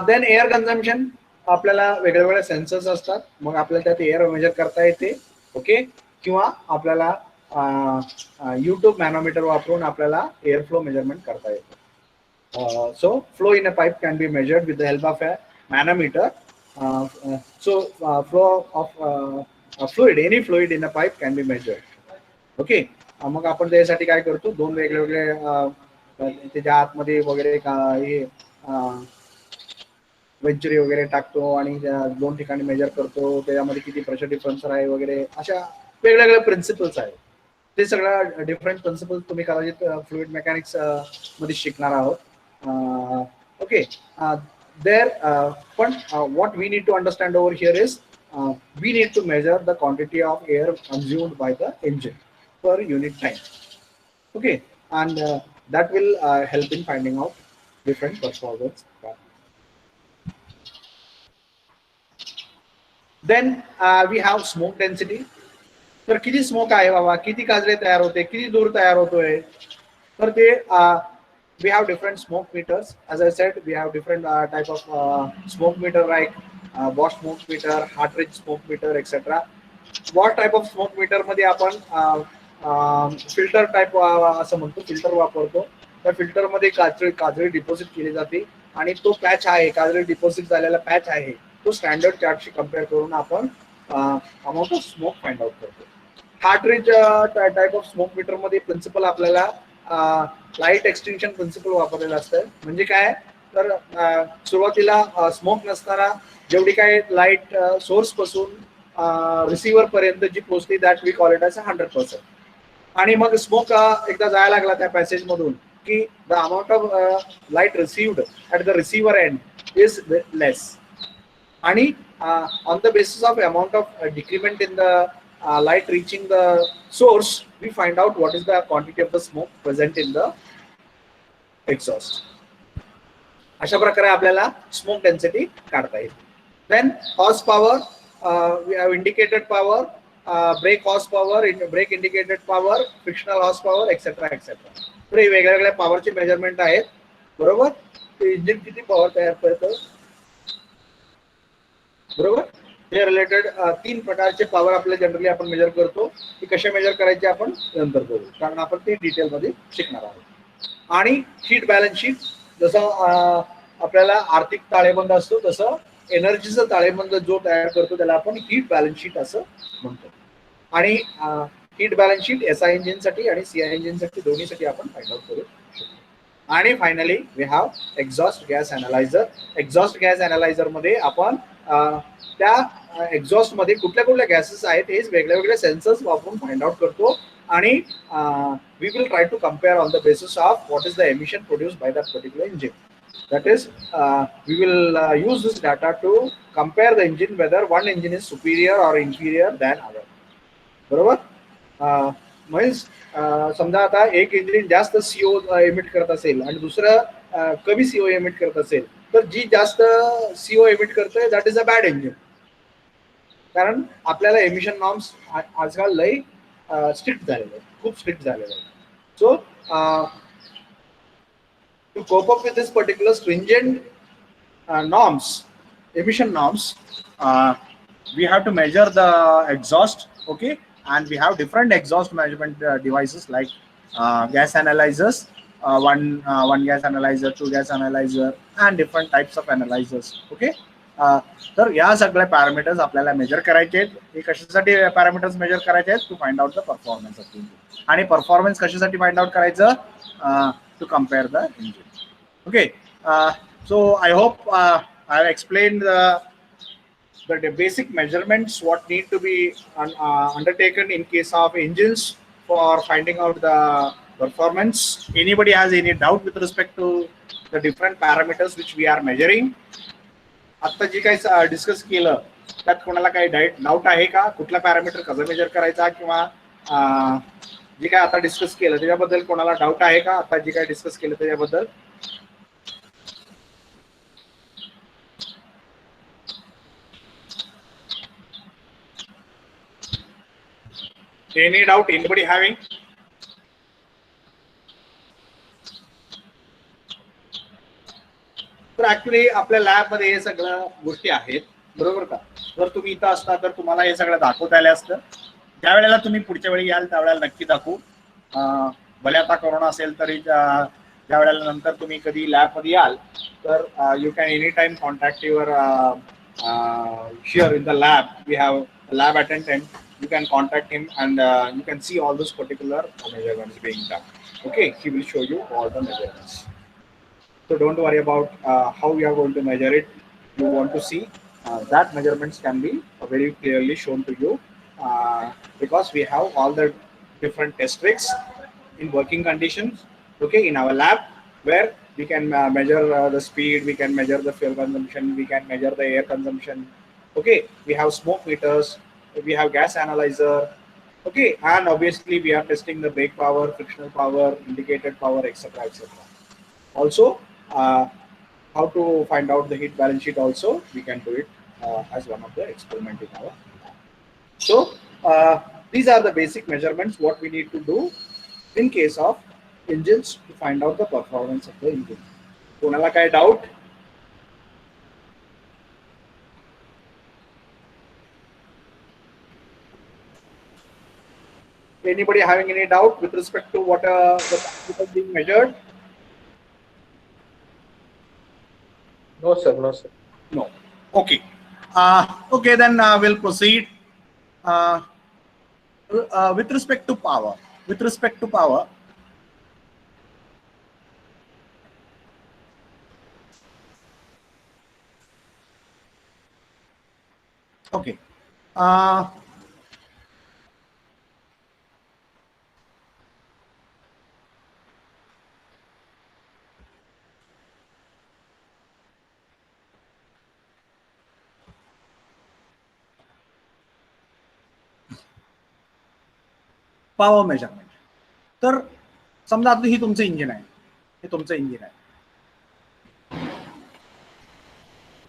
[SPEAKER 1] Then air consumption, आपल्याला वेगवेगळे सेन्सर्स असतात, मग आपल्याला त्यात एअर मेजर करता येते. ओके, किंवा आपल्याला YouTube मॅनोमीटर वापरून आपल्याला एअर फ्लो मेजरमेंट करता येते. So flow in a pipe can be measured with the help of a manometer. Flow of fluid, any fluid in a pipe can be measured. Okay, मग आपण त्यासाठी काय करतो, दोन वेगवेगळे त्याच्या आतमध्ये वगैरे हे वेंचुरी वगैरे टाकतो आणि दोन ठिकाणी मेजर करतो, त्याच्यामध्ये किती प्रेशर डिफरन्स आहे वगैरे, अशा वेगवेगळे प्रिन्सिपल्स आहेत. ते सगळं डिफरंट प्रिन्सिपल्स तुम्ही कदाचित फ्लुइड मेकॅनिक्स मध्ये शिकणार आहोत. Okay, there but what we need to understand over here is we need to measure the quantity of air consumed by the engine per unit time. Okay, and that will help in finding out different performance. Then we have smoke density. तर किती smoke आहे बाबा, किती काजळे तयार होते, किती दूर तयार होतोय, तर ते we have different smoke meters. As I said, we have different type of smoke meter, like Bosch smoke meter, Hartridge smoke meter, etc. Bosch type of smoke meter मध्ये आपण फिल्टर टाइप असं म्हणतो, फिल्टर वापरतो. त्या filter मध्ये काजळी deposit केली जाते, आणि तो पॅच आहे, काजळी डिपॉझिट झालेला पॅच आहे, तो स्टँडर्ड चार्टशी कम्पेअर करून आपण amount of smoke find out करतो. हार्टरीज टाइप ऑफ स्मोक मीटर मध्ये प्रिन्सिपल आपल्याला लाईट एक्सटिंक्शन प्रिन्सिपल वापरलेलं असतं. म्हणजे काय, तर सुरुवातीला स्मोक नसताना जेवढी काय लाईट सोर्स पासून रिसिव्हर पर्यंत जी पोहोचली, that we call it as 100%. आणि मग स्मोक एकदा जायला लागला त्या पॅसेज मधून की the amount of light received at the receiver end is less, आणि on the basis of amount of decrement in the light reaching the source, we find out what is the quantity of the smoke present in the exhaust. अशा प्रकारे आपल्याला smoke density काढता येईल. Then horse power, we have indicated power, brake horse power, brake indicated power, frictional horse power, etc. तर हे वेगवेगळ्या पॉवरचे measurement आहेत. बरोबर, ते इंजिन किती पॉवर तयार करतं, बरोबर, हे रिलेटेड 3 प्रकारचे पॉवर आपल्याला जनरली आपण मेजर करतो. ती कशा मेजर करायची आपण नंतर करू, कारण आपण ते डिटेल मध्ये शिकणार आहोत. आणि हीट बॅलन्स शीट, जसं आपल्याला आर्थिक ताळेबंद असतो, तसं एनर्जीचं ताळेबंद जो तयार करतो त्याला आपण हीट बॅलन्स शीट असं म्हणतो. आणि हीट बॅलन्स शीट SI इंजिनसाठी आणि CI इंजिनसाठी दोन्हीसाठी आपण फाइंड आउट करू शकतो. आणि finally we have exhaust gas analyser. Exhaust gas analyser मध्ये आपण त्या एक्झॉस्ट मध्ये कुठल्या कुठल्या गॅसेस आहेत हे वेगळे वेगळे सेन्सर्स वापरून फाइंड आउट करतो. आणि we will try to compare on the basis of what is the emission produced by that particular engine. That is, we will use this data to compare the engine, whether one engine is superior or inferior than other. बरोबर, म्हणजे समजा आता एक engine जास्त CO emit करत असेल आणि दुसरं कमी CO एमिट करत असेल, तर जी जास्त CO एमिट करते that is a bad engine. कारण आपल्याला एमिशन नॉर्म्स आजकाल लई स्ट्रिक्ट झालेले आहेत, खूप स्ट्रिक्ट झालेले आहेत. So to cope up with this particular stringent norms, emission norms, we have to measure the exhaust. Okay, and we have different exhaust measurement devices like
[SPEAKER 2] gas analyzers, one gas analyzer, two gas analyzer, and different types of analyzers. Okay. तर या सगळ्या parameters आपल्याला major करायचे आहेत. हे कशासाठी parameters measure करायचे आहेत? To find out the performance of the engine. आणि परफॉर्मन्स कशासाठी फाइंड आउट करायचं? To compare the engine. Okay. So I hope I have explained the basic measurements what need to be undertaken in case of engines for finding out the performance. Anybody has any doubt with respect to the different parameters which we are measuring? आता जे काही discuss केलं त्यात कोणाला काही doubt आहे का? कुठला पॅरामीटर कसं मेजर करायचा किंवा जे काय आता डिस्कस केलं त्याच्याबद्दल कोणाला डाऊट आहे का? आता जे काय डिस्कस केलं त्याच्याबद्दल any doubt? Anybody having? तर ऍक्च्युली आपल्या लॅब मध्ये हे सगळं गोष्टी आहेत, बरोबर का? जर तुम्ही इथं असता तर तुम्हाला हे सगळं दाखवता आलं असतं. ज्या वेळेला तुम्ही पुढच्या वेळी याल त्यावेळेला नक्की दाखवू. भले आता कोरोना असेल तरी ज्या वेळेला नंतर तुम्ही कधी लॅब मध्ये याल तर you can any time contact your here in the lab. We have a lab attendant. You can contact him and you can see all those particular measurements being done. Okay, he will show you all the measurements. So don't worry about how we are going to measure it. You want to see that measurements can be very clearly shown to you because we have all the different test tricks in working conditions. Okay, in our lab where we can measure the speed, we can measure the fuel consumption, we can measure the air consumption. Okay, we have smoke meters, we have gas analyzer. Okay, and obviously we are testing the brake power, frictional power, indicated power, etc., etc. Also, how to find out the heat balance sheet also we can do it as one of the experiment in our lab. So these are the basic measurements what we need to do in case of engines to find out the performance of the engine. कोणाला काय doubt? Anybody having any doubt with respect to what the parameters being measured?
[SPEAKER 4] No, sir. No, sir.
[SPEAKER 2] No. Okay. Okay, then we'll proceed. With respect to power. With respect to power. Okay. Power measurement. तर समजा आता ही तुमचं engine आहे, हे तुमचं engine आहे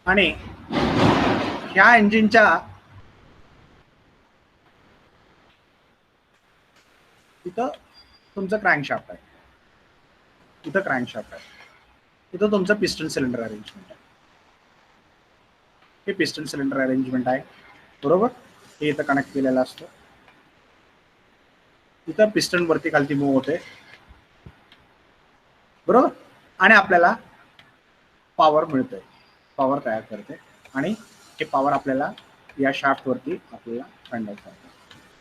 [SPEAKER 2] आणि ह्या इंजिनच्या इथं तुमचं क्रँकशाफ्ट आहे, इथं क्रँकशाफ्ट आहे, इथं तुमचं पिस्टन सिलेंडर अरेंजमेंट आहे. हे पिस्टन सिलेंडर अरेंजमेंट आहे, बरोबर? हे इथं कनेक्ट केलेलं असतं. इथं पिस्टन वरती खालती मूव्ह होते, बरोबर? आणि आपल्याला पॉवर मिळते, पॉवर तयार करते आणि हे पॉवर आपल्याला या शाफ्ट वरती आपल्याला फाइंड आउट करते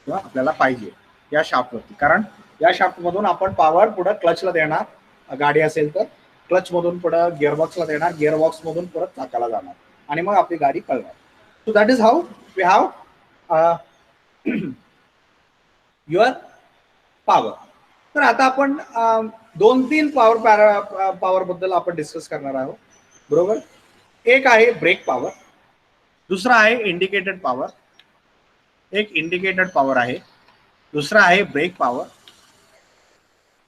[SPEAKER 2] किंवा आपल्याला पाहिजे या शाफ्ट वरती. कारण या शाफ्ट मधून आपण पॉवर पुढे क्लचला देणार, गाडी असेल तर क्लच मधून पुढे गिअरबॉक्सला देणार, गिअरबॉक्स मधून परत चाकाला जाणार आणि मग आपली गाडी पळणार. So that is how we have your power. तर आता आपण 2-3 पॉवर बद्दल आपण डिस्कस करणार आहोत, बरोबर? एक आहे ब्रेक पॉवर, दुसरा आहे इंडिकेटेड पॉवर. एक इंडिकेटेड पॉवर आहे, दुसरा आहे ब्रेक पॉवर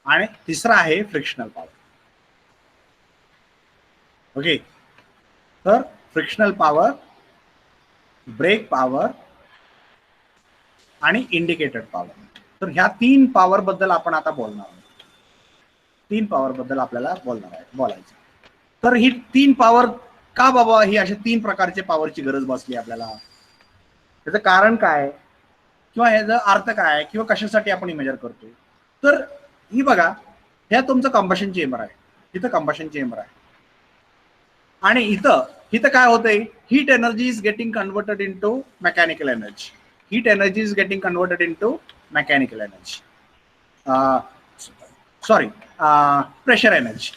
[SPEAKER 2] आणि तिसरा आहे फ्रिक्शनल पॉवर. ओके, तर फ्रिक्शनल पॉवर, ब्रेक पॉवर आणि इंडिकेटेड पॉवर. तर ह्या 3 पॉवर बद्दल आपण आता बोलणार आहोत. 3 पॉवर बद्दल आपल्याला बोलायचं. तर ही 3 पॉवर का बाबा, ही अशा 3 प्रकारचे पॉवरची गरज बसली आपल्याला? त्याचं कारण काय किंवा ह्याचा अर्थ काय किंवा कशासाठी आपण मेजर करतो? तर ही बघा, ह्या तुमचं कंबशन चेंबर आहे, इथं कंबशन चेंबर आहे आणि इथं इथं काय होतंय, heat energy is getting converted into mechanical energy. Heat energy is getting converted into mechanical energy, sorry pressure energy.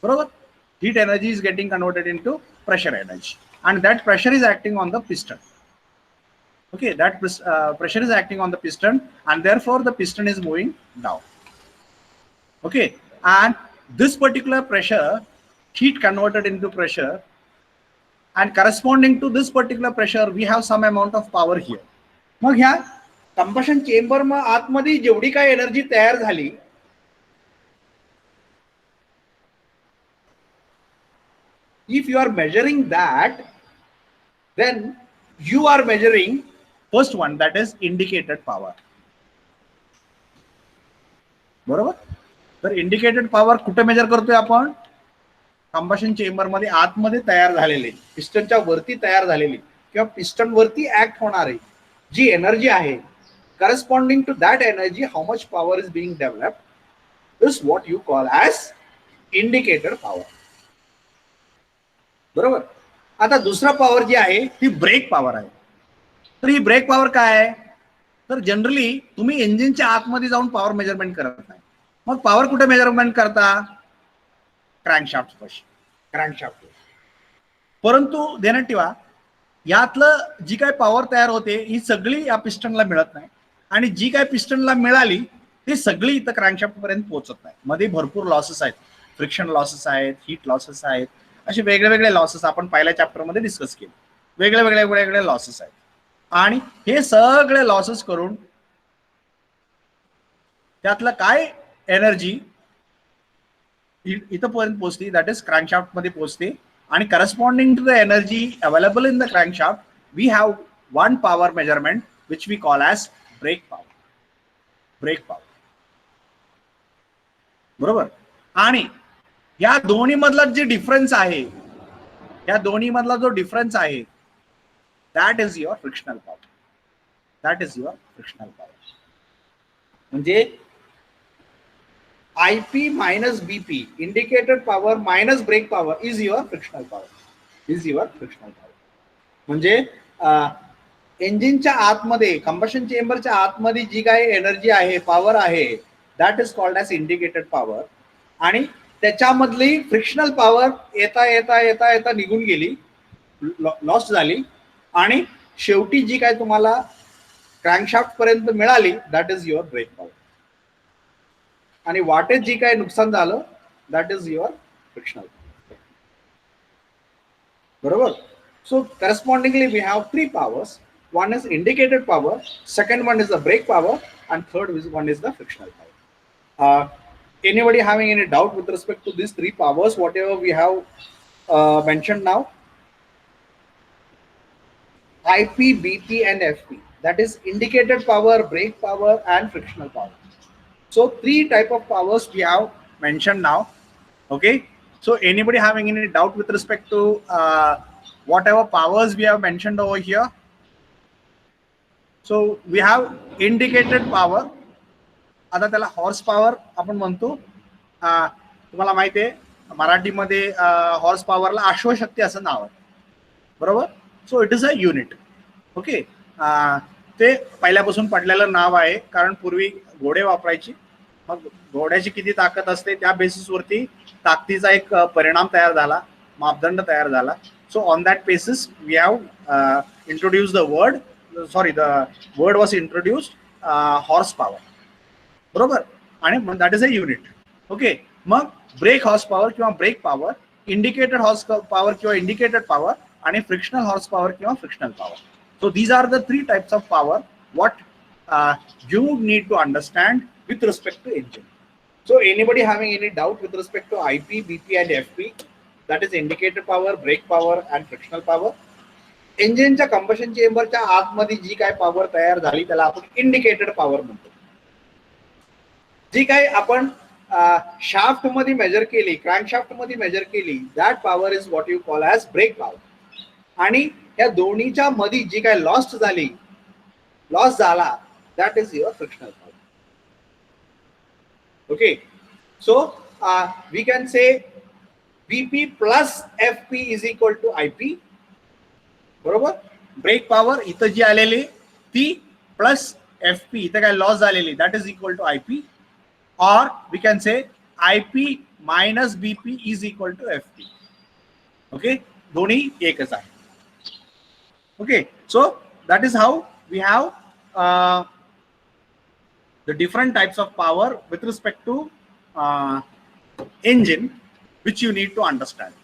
[SPEAKER 2] बरोबर, heat energy is getting converted into pressure energy and that pressure is acting on the piston. Okay, that pressure is acting on the piston and therefore the piston is moving down. Okay, and this particular pressure, heat converted into pressure, and corresponding to this particular pressure we have some amount of power here. मग ह्या combustion chamber मग आतमध्ये जेवढी काय energy तयार झाली, if you are measuring that, then you are measuring first one, that is indicated power. बरोबर, तर इंडिकेटेड पॉवर कुठे मेजर करतोय आपण, कंबशन चेंबर मध्ये आतमध्ये तयार झालेले, पिस्टनच्या वरती तयार झालेली किंवा पिस्टन वरती ऍक्ट होणारी जी एनर्जी आहे, corresponding to that energy how much power is being developed is what you call as indicated power. बरोबर. आता दुसरा पॉवर जी आहे ती ब्रेक पॉवर आहे. तर ही ब्रेक पॉवर काय आहे, तर जनरली तुम्ही इंजिनच्या आतमध्ये जाऊन पॉवर मेजरमेंट करत नाही. मग पॉवर कुठे मेजरमेंट करता, क्रँकशाफ्ट पाशी, क्रँकशाफ्ट. परंतु ध्यानात ठेवा, यातलं जी काय पॉवर तयार होते ही सगळी या पिस्टनला मिळत नाही आणि जी काय पिस्टनला मिळाली ती सगळी इथं क्रँकशाफ्ट पर्यंत पोहोचत नाही. मध्ये भरपूर लॉसेस आहेत, फ्रिक्शन लॉसेस आहेत, हीट लॉसेस आहेत, असे वेगळे वेगळे लॉसेस आपण पहिल्या चॅप्टर मध्ये डिस्कस केले. वेगळे वेगळे वेगळे लॉसेस आहेत आणि हे सगळे लॉसेस करून त्यातलं काय एनर्जी इथं पर्यंत पोहोचते, दॅट इज क्रँकशाफ्ट मध्ये पोहोचते आणि corresponding to the energy available in the crankshaft we have one power measurement which we call as brake power. Brake power. बरोबर. आणि या दोन्ही मधला जे डिफरन्स आहे, या दोन्ही मधला जो डिफरन्स आहे, that is your frictional power. That is your frictional power. म्हणजे IP minus BP, indicated power minus brake power is your frictional power. Is your frictional power. म्हणजे इंजिनच्या आतमध्ये, कंबशन चेंबरच्या आतमध्ये जी काही एनर्जी आहे, पॉवर आहे, that is called as indicated power. आणि त्याच्यामधली फ्रिक्शनल पॉवर येता येता येता येता निघून गेली, लॉस्ट झाली आणि शेवटी जी काय तुम्हाला क्रँकशाफ्ट पर्यंत मिळाली that is your brake power. आणि वाटेत जी काय नुकसान झालं that is your frictional power. बरोबर. So correspondingly we have three powers. One is indicated power, second one is the brake power and third one is the frictional power. Anybody having any doubt with respect to these three powers, whatever we have mentioned now? IP, BP and FP, that is indicated power, brake power and frictional power. So three type of powers we have mentioned now. Okay, so anybody having any doubt with respect to whatever powers we have mentioned over here? So we have indicated power. आता त्याला horse power आपण म्हणतो. तुम्हाला माहिती आहे मराठीमध्ये horse पॉवरला अश्वशक्ती असं नाव आहे. बरोबर. So it is a unit. Okay, ते पहिल्यापासून पडलेलं नाव आहे कारण पूर्वी घोडे वापरायची. मग घोड्याची किती ताकद असते त्या बेसिसवरती ताकदीचा एक परिणाम तयार झाला, मापदंड तयार झाला. So on that basis we have introduce the word, sorry the word was introduced horse power. बरोबर. आणि that is a unit. Okay. मग ब्रेक हॉर्स पॉवर किंवा brake power, indicated horse power किंवा इंडिकेटेड पॉवर आणि frictional horse power किंवा frictional power. So these are the three types of power what you need to understand with respect to engine. So anybody having any doubt with respect to IP, BP and FP, that is indicated power, brake power and frictional power. इंजिनच्या combustion चेंबरच्या आतमध्ये जी काय power तयार झाली त्याला आपण indicated power म्हणतो. जी काय आपण शाफ्ट मध्ये मेजर केली, क्रँकशाफ्ट मध्ये मेजर केली, that power is what you call as brake power. आणि या दोन्हीच्या मध्ये जी काय लॉस झाला that is your frictional power.
[SPEAKER 1] Okay, so we can say BP plus FP is equal to IP. बरोबर. ब्रेक पॉवर इथं जी आलेली ती प्लस FP इथं काय लॉस झालेली that is equal to IP, or we can say IP minus BP is equal to FP. Okay, दोन्ही एकच आहे. Okay, so that is how we have the different types of power with respect to engine, which you need to understand.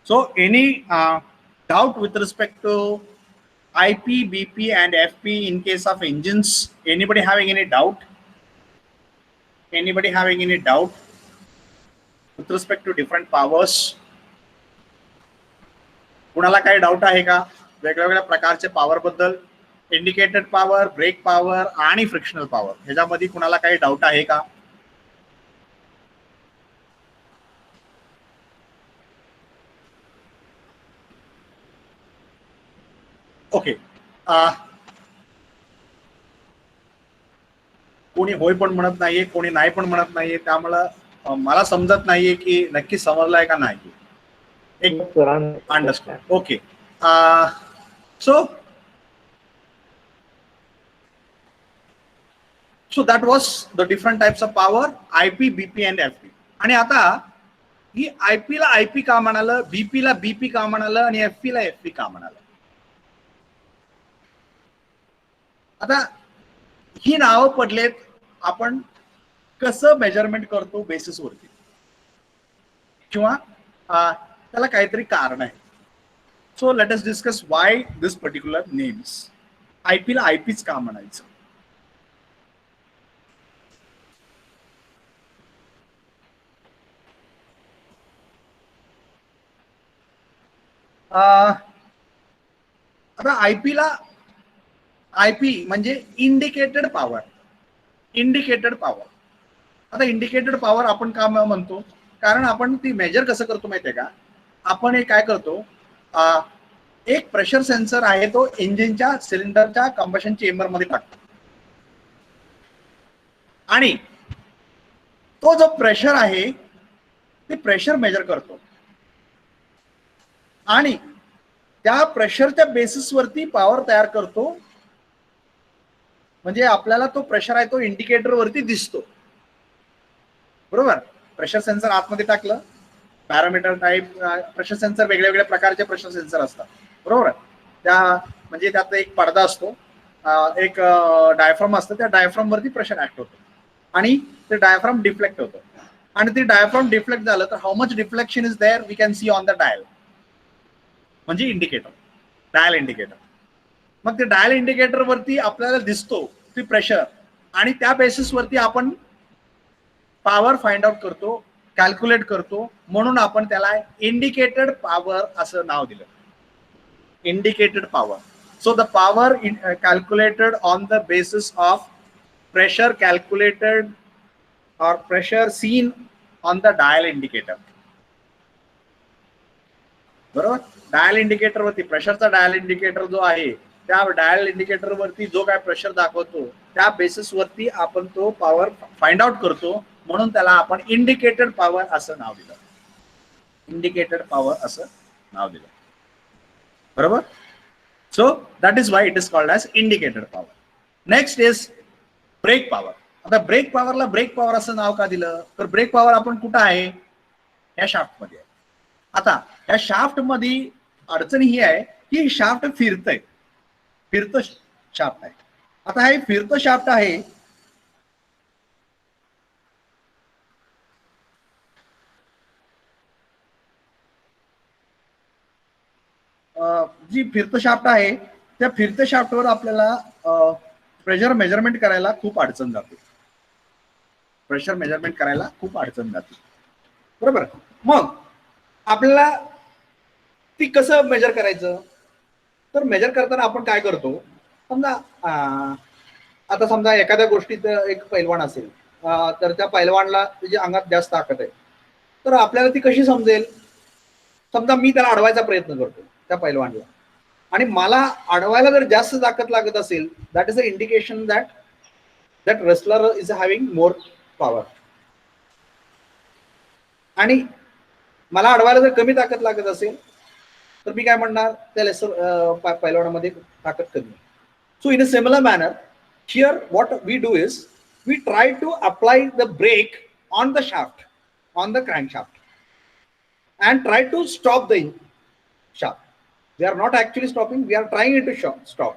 [SPEAKER 1] So any doubt with respect to IP, BP and FP in case of engines? Anybody having any doubt? Anybody having any doubt with respect to different powers? कुणाला काही doubt आहे का वेगवेगळ्या प्रकारचे power बद्दल? Indicated power, brake power आणि frictional power ह्याच्यामध्ये कुणाला काही डाऊट आहे का? ओके, कोणी होय पण म्हणत नाहीये, कोणी नाही पण म्हणत नाहीये, त्यामुळे मला समजत नाहीये की नक्की समजलाय का नाही. एक understand. Okay, so that was the different types of power, IP, BP and FP. आणि आता ही IP ला IP का म्हणालं, BP ला BP का म्हणालं आणि FP ला FP का म्हणालं? आता ही नावं पडलेत, आपण कसं मेजरमेंट करतो बेसिस वरती, किंवा त्याला काहीतरी कारण आहे. So let us discuss why this particular names. IP ला IPच का म्हणायचं? आता IP ला IP म्हणजे इंडिकेटेड पॉवर. इंडिकेटेड पॉवर, आता इंडिकेटेड पॉवर आपण का म्हणतो? कारण आपण ती मेजर कसं करतो माहितीये का? आपण एक काय करतो, एक प्रेशर सेन्सर आहे तो इंजिनच्या सिलेंडरच्या कंबशन चेंबर मध्ये टाकतो आणि तो जो प्रेशर आहे ते प्रेशर मेजर करतो आणि त्या प्रेशरच्या बेसिसवरती पॉवर तयार करतो. म्हणजे आपल्याला तो प्रेशर आहे तो इंडिकेटर वरती दिसतो. बरोबर. प्रेशर सेन्सर आतमध्ये टाकलं, पॅरामीटर टाईप प्रेशर सेन्सर, वेगळ्या वेगळ्या प्रकारचे प्रेशर सेन्सर असतात. बरोबर. त्या म्हणजे त्यात एक पडदा असतो, एक डायफ्राम असतं, त्या डायफ्राम वरती प्रेशर ऍक्ट होतं आणि ते डायफ्राम डिफ्लेक्ट होतं. आणि ते डायफ्राम डिफ्लेक्ट झालं तर how much deflection is there we can see on the dial, म्हणजे इंडिकेटर, डायल इंडिकेटर. मग ते डायल इंडिकेटर वरती आपल्याला दिसतो ती प्रेशर आणि त्या बेसिस वरती आपण पॉवर फाइंड आउट करतो, कॅल्क्युलेट करतो, म्हणून आपण त्याला इंडिकेटेड पॉवर असं नाव दिलं. Indicated power. So the power calculated on the basis of pressure calculated or pressure seen on the dial indicator. बरोबर. डायल इंडिकेटर वरती प्रेशरचा डायल इंडिकेटर जो आहे त्या डायल इंडिकेटर वरती जो काय प्रेशर दाखवतो त्या बेसिस वरती आपण तो पॉवर फाइंड आउट करतो, म्हणून त्याला आपण इंडिकेटेड पॉवर असं नाव दिलं. इंडिकेटेड पॉवर असं नाव दिलं. बरोबर. So that is why it is called as indicated power. Next is brake power. आता ब्रेक पॉवरला ब्रेक पॉवर असं नाव का दिलं? तर ब्रेक पॉवर आपण कुठं आहे? या शाफ्ट मध्ये आहे. आता या शाफ्ट मध्ये अडचण ही आहे की शाफ्ट फिरतंय, फिरतं शाफ्ट आहे. आता हे फिरतं शाफ्ट आहे, जी फिरतं शाफ्ट आहे त्या फिरत्या शाफ्टवर आपल्याला प्रेशर मेजरमेंट करायला खूप अडचण जाते. प्रेशर मेजरमेंट करायला खूप अडचण जाते. बरोबर. मग आपल्याला ती कसं मेजर करायचं? तर मेजर करताना आपण काय करतो, समजा आता समजा एखाद्या गोष्टीत एक पैलवान असेल, तर त्या पैलवानला त्याच्या अंगात जास्त ताकद आहे, तर आपल्याला ती कशी समजेल? समजा मी त्याला अडवायचा प्रयत्न करतो त्या पैलवानला आणि मला अडवायला जर जास्त ताकद लागत असेल, that is a indication that wrestler is having more power. आणि मला अडवायला जर कमी ताकद लागत असेल तर मी काय म्हणणार त्या लेसर पैलवानामध्ये ताकद कमी. So in a similar manner here what we do is we try to apply the brake on the shaft, on the crankshaft, and try to stop the shaft. We are not actually stopping, we are trying it to stop.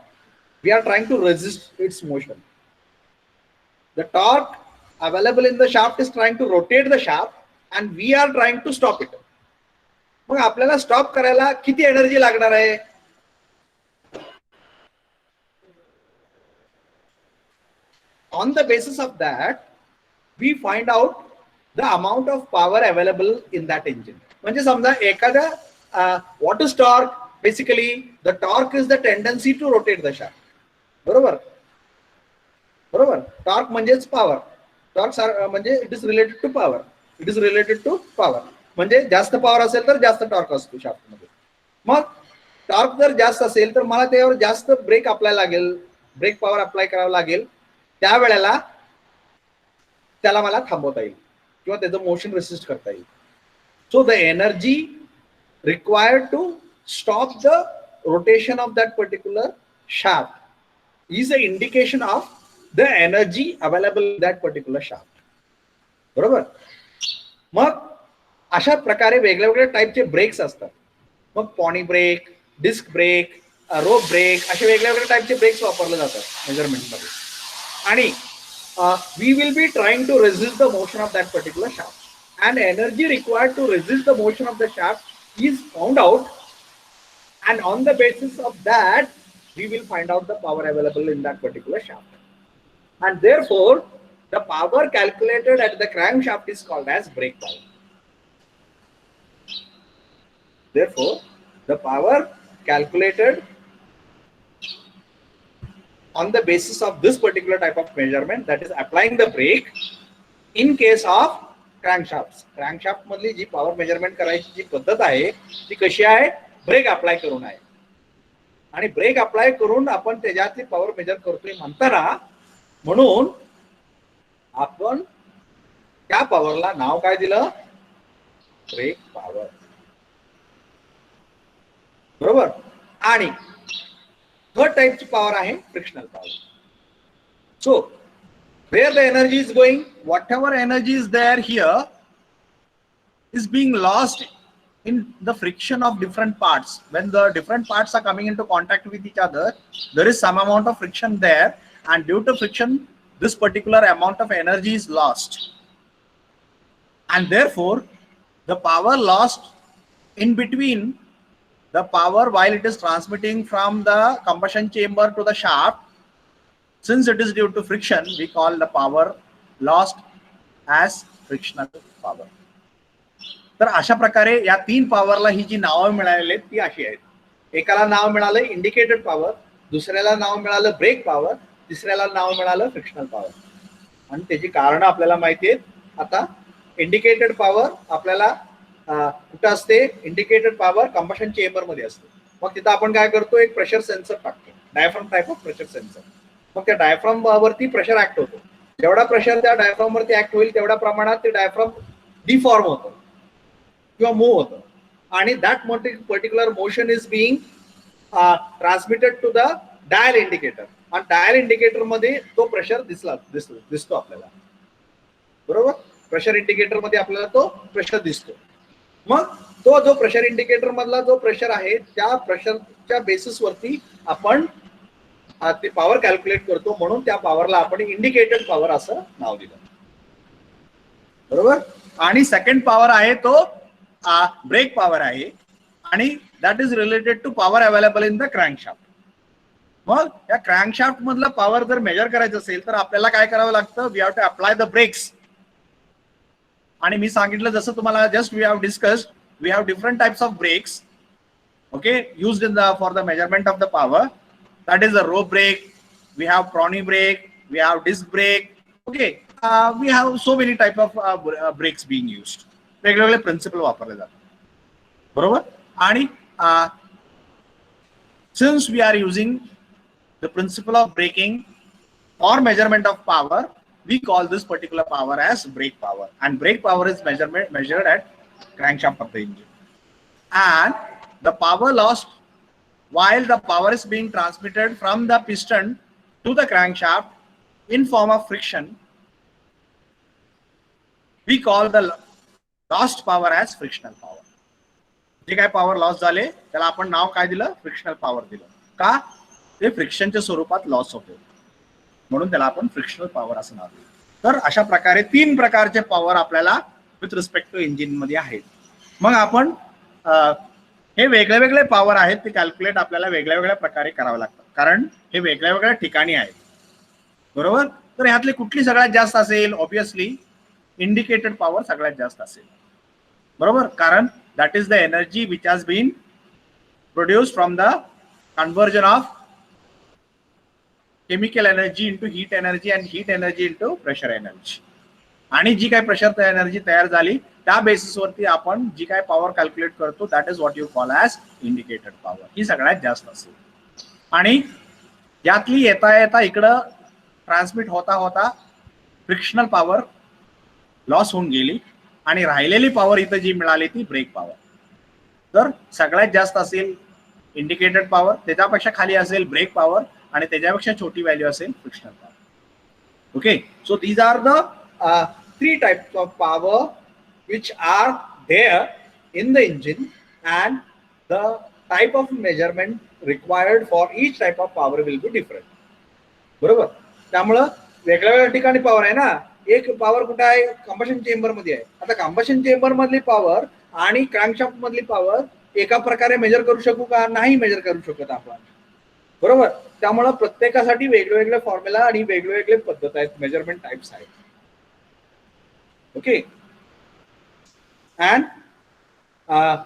[SPEAKER 1] We are trying to resist its motion. The torque available in the shaft is trying to rotate the shaft and we are trying to stop it. मग आपल्याला stop करायला किती energy लागणार आहे? On the basis of that we find out the amount of power available in that engine. म्हणजे समजा एखाद्या what is torque? Basically the torque is the tendency to rotate the shaft. बरोबर बरोबर. Torque म्हणजेच power. Torque म्हणजे it is related to power. It is related to power. म्हणजे जास्त power असेल तर जास्त टॉर्क असतो शाफ्ट मध्ये. मग टॉर्क जर जास्त असेल तर मला त्यावर जास्त ब्रेक अप्लाय लागेल, ब्रेक पॉवर अप्लाय करावं लागेल. त्यावेळेला त्याला मला थांबवता येईल किंवा त्याचं मोशन रेसिस्ट करता येईल. So the energy required to stop the rotation of that particular shaft is a indication of the energy available in that particular shaft. बरोबर. मग अशा प्रकारे वेगळ्या वेगळ्या टाईपचे ब्रेक्स असतात. मग पॉनी ब्रेक, डिस्क ब्रेक, रोप ब्रेक असे वेगळ्या वेगळ्या टाईपचे ब्रेक्स वापरले जातात मेजरमेंटमध्ये. आणि we will be trying to resist the motion of that particular shaft, and energy required to resist the motion of the shaft is found out, and on the basis of that we will find out the power available in that particular shaft, and therefore the power calculated at the crankshaft is called as brake power. Therefore the power calculated on the basis of this particular type of measurement, that is applying the brake in case of crankshafts. Crankshaft मधली जी power measurement करायची जी पद्धत आहे ती कशी आहे? Break apply करून आहे. आणि ब्रेक अप्लाय करून आपण त्याच्यातली पॉवर मेजर करतोय म्हणताना म्हणून आपण त्या पॉवरला नाव काय दिलं? Brake power. बरोबर. आणि थर्ड टाइपची पॉवर आहे frictional power. So where the energy is going,
[SPEAKER 2] whatever energy is there here is being lost in the friction of different parts. When the different parts are coming into contact with each other, there is some amount of friction there, and due to friction this particular amount of energy is lost, and therefore the power lost in between, the power while it is transmitting from the combustion chamber to the shaft, since it is due to friction, we call the power lost as frictional power. तर अशा प्रकारे या तीन पॉवरला ही जी नावं मिळालेली आहेत ती अशी आहेत. एकाला नाव मिळालं इंडिकेटेड पॉवर, दुसऱ्याला नाव मिळालं ब्रेक पॉवर, तिसऱ्याला नाव मिळालं फ्रिक्शनल पॉवर. आणि त्याची कारण आपल्याला माहिती आहेत. आता इंडिकेटेड पॉवर आपल्याला कुठं असते? इंडिकेटेड पॉवर कंबशन चेंबर मध्ये असते. मग तिथं आपण काय करतो? एक प्रेशर सेन्सर टाकतो, diaphragm type of pressure sensor. मग त्या डायफ्राम वरती प्रेशर ऍक्ट होतो. जेवढा प्रेशर त्या डायफ्राम वरती ऍक्ट होईल तेवढ्या प्रमाणात ते डायफ्राम डिफॉर्म होतं किंवा मूव्ह होतं. आणि that particular motion is being transmitted to the dial indicator. आणि डायल इंडिकेटर मध्ये तो प्रेशर दिसतो आपल्याला. बरोबर. प्रेशर इंडिकेटर मध्ये आपल्याला तो प्रेशर दिसतो. मग तो जो प्रेशर इंडिकेटर मधला जो प्रेशर आहे त्या प्रेशरच्या बेसिस वरती आपण ते पॉवर कॅल्क्युलेट करतो. म्हणून त्या पॉवरला आपण इंडिकेटेड पॉवर असं नाव दिलं. बरोबर. आणि सेकंड पॉवर आहे तो ब्रेक पॉवर आहे, आणि that is related to power available in the crankshaft. मग या क्रँकशाफ्ट मधला पॉवर जर मेजर करायचं असेल तर आपल्याला काय करावं लागतं? We have to apply the brakes. आणि मी सांगितलं जसं तुम्हाला just we have discussed, we have different types of brakes, okay, used in the for the measurement of the power. That is the rope brake, we have Prony brake, we have disc brake, okay, we have so many type of brakes being used. वेगवेगळे principal वापरले जातात. बरोबर. आणि since we are using the principle of braking or measurement of power, we call this particular power as brake power, and brake power is measured at crankshaft of the engine. And the power lost while the power is being transmitted from the piston to the crankshaft in form of friction, we call the lost power as frictional power. जे काय power loss झाले त्याला आपण नाव काय दिलं, frictional power दिलं. का? ते फ्रिक्शनच्या स्वरूपात लॉस होते म्हणून त्याला आपण फ्रिक्शनल पॉवर असं नाव दिलं. तर अशा प्रकारे 3 प्रकारचे पॉवर आपल्याला विथ रिस्पेक्ट टू इंजिन मध्ये आहेत. मग आपण हे वेगळे वेगळे पॉवर आहेत ते कॅल्क्युलेट आपल्याला वेगळ्या वेगळ्या प्रकारे करावं लागतं, कारण हे वेगळ्या वेगळ्या ठिकाणी आहेत. बरोबर. तर ह्यातली कुठली सगळ्यात जास्त असेल? ऑब्विसली इंडिकेटेड पॉवर सगळ्यात जास्त असेल. बरोबर, कारण that is the energy which has been produced from the conversion of chemical energy into heat energy and heat energy into pressure energy. आणि जी काय प्रेशर एनर्जी तयार झाली त्या बेसिसवरती आपण जी काय पॉवर कॅल्क्युलेट करतो that is what you call as indicated power. ही सगळ्यात जास्त असेल. आणि यातली येता येता इकडं ट्रान्समिट होता होता फ्रिक्शनल पॉवर लॉस होऊन गेली आणि राहिलेली पॉवर इथं जी मिळाली ती ब्रेक पॉवर. तर सगळ्यात जास्त असेल इंडिकेटेड पॉवर, त्याच्यापेक्षा खाली असेल ब्रेक पॉवर आणि त्याच्यापेक्षा छोटी व्हॅल्यू असेल frictional power. Okay, so these are the
[SPEAKER 1] 3 types of power which are there in the engine, and the type of measurement required for each type of power will be different. बरोबर. त्यामुळं वेगळ्या वेगळ्या ठिकाणी power आहे ना. एक power कुठे आहे? कंबशन चेंबर मध्ये आहे. आता कंबशन चेंबर मधली पॉवर आणि क्रँकशाफ्ट मधली पॉवर एका प्रकारे मेजर करू शकू का? नाही मेजर करू शकत आपण. बरोबर. त्यामुळे प्रत्येकासाठी वेगवेगळे फॉर्म्युला आणि वेगवेगळे पद्धत आहेत, मेजरमेंट टाइप्स आहेत. Okay. And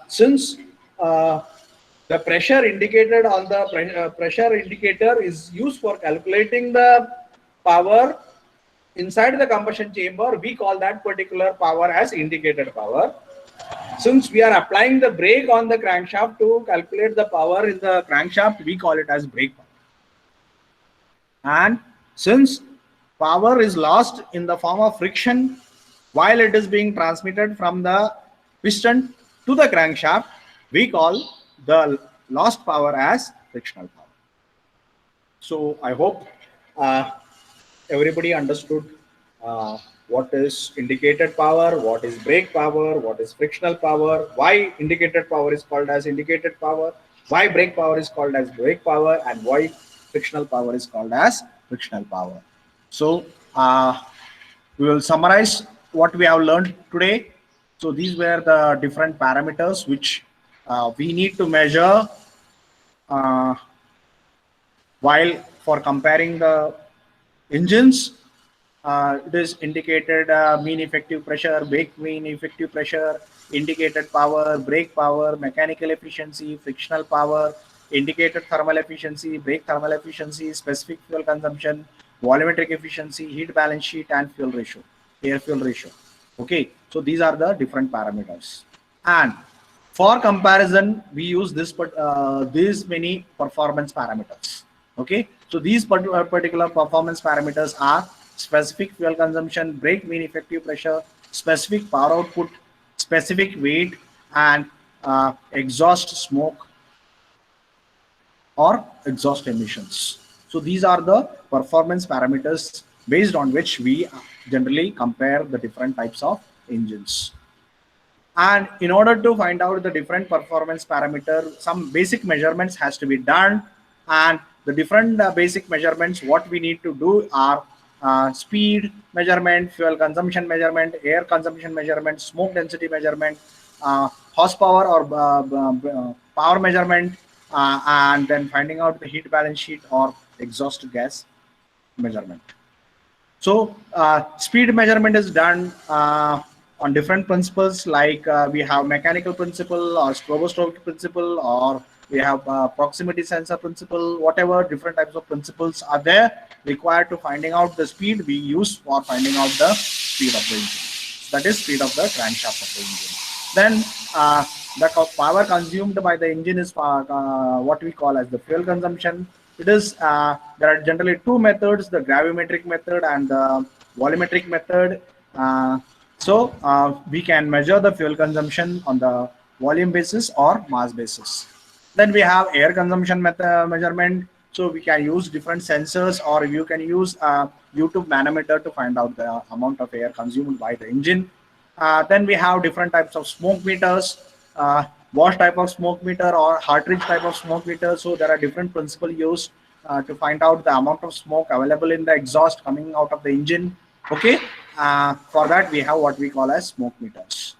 [SPEAKER 1] since the pressure indicated on the pressure indicator is used for calculating the power inside the combustion chamber, we call that particular power as indicated power. Since we are applying the brake on the crankshaft to calculate the power in the crankshaft, we call it as brake power. And since power is lost in the form of friction while it is being transmitted from the piston to the crankshaft, we call the lost power as frictional power. So I hope everybody understood what is indicated power, what is brake power, what is frictional power, why indicated power is called as indicated power, why brake power is called as brake power, and why frictional power is called as frictional power. So we will summarize what we have learned today. So these were the different parameters which we need to measure while for comparing the engines. It is indicated mean effective pressure, brake mean effective pressure, indicated power, brake power, mechanical efficiency, frictional power, indicated thermal efficiency, brake thermal efficiency, specific fuel consumption, volumetric efficiency, heat balance sheet, and fuel ratio, air fuel ratio. Okay, so these are the different parameters, and for comparison we use these many performance parameters. Okay, so these particular performance parameters are specific fuel consumption, brake mean effective pressure, specific power output, specific weight, and exhaust smoke or exhaust emissions. So these are the performance parameters based on which we generally compare the different types of engines. And in order to find out the different performance parameter, some basic measurements has to be done, and the different basic measurements what we need to do are speed measurement, fuel consumption measurement, air consumption measurement, smoke density measurement, horsepower or power measurement, and then finding out the heat balance sheet or exhaust gas measurement. So speed measurement is done on different principles, like we have mechanical principle or stroboscopic principle, or we have proximity sensor principle. Whatever different types of principles are there required to finding out the speed, we use for finding out the speed of the engine. That is speed of the crankshaft of the engine. Then the power consumed by the engine is what we call as the fuel consumption. It is there are generally two methods: the gravimetric method and the
[SPEAKER 2] volumetric method. We can measure the fuel consumption on the volume basis or mass basis. Then we have air consumption method measurement. So we can use different sensors, or you can use YouTube manometer to find out the amount of air consumed by the engine. Then we have different types of smoke meters, wash type of smoke meter or Hartridge type of smoke meter. So there are different principles used to find out the amount of smoke available in the exhaust coming out of the engine. Okay, for that we have what we call as smoke meters.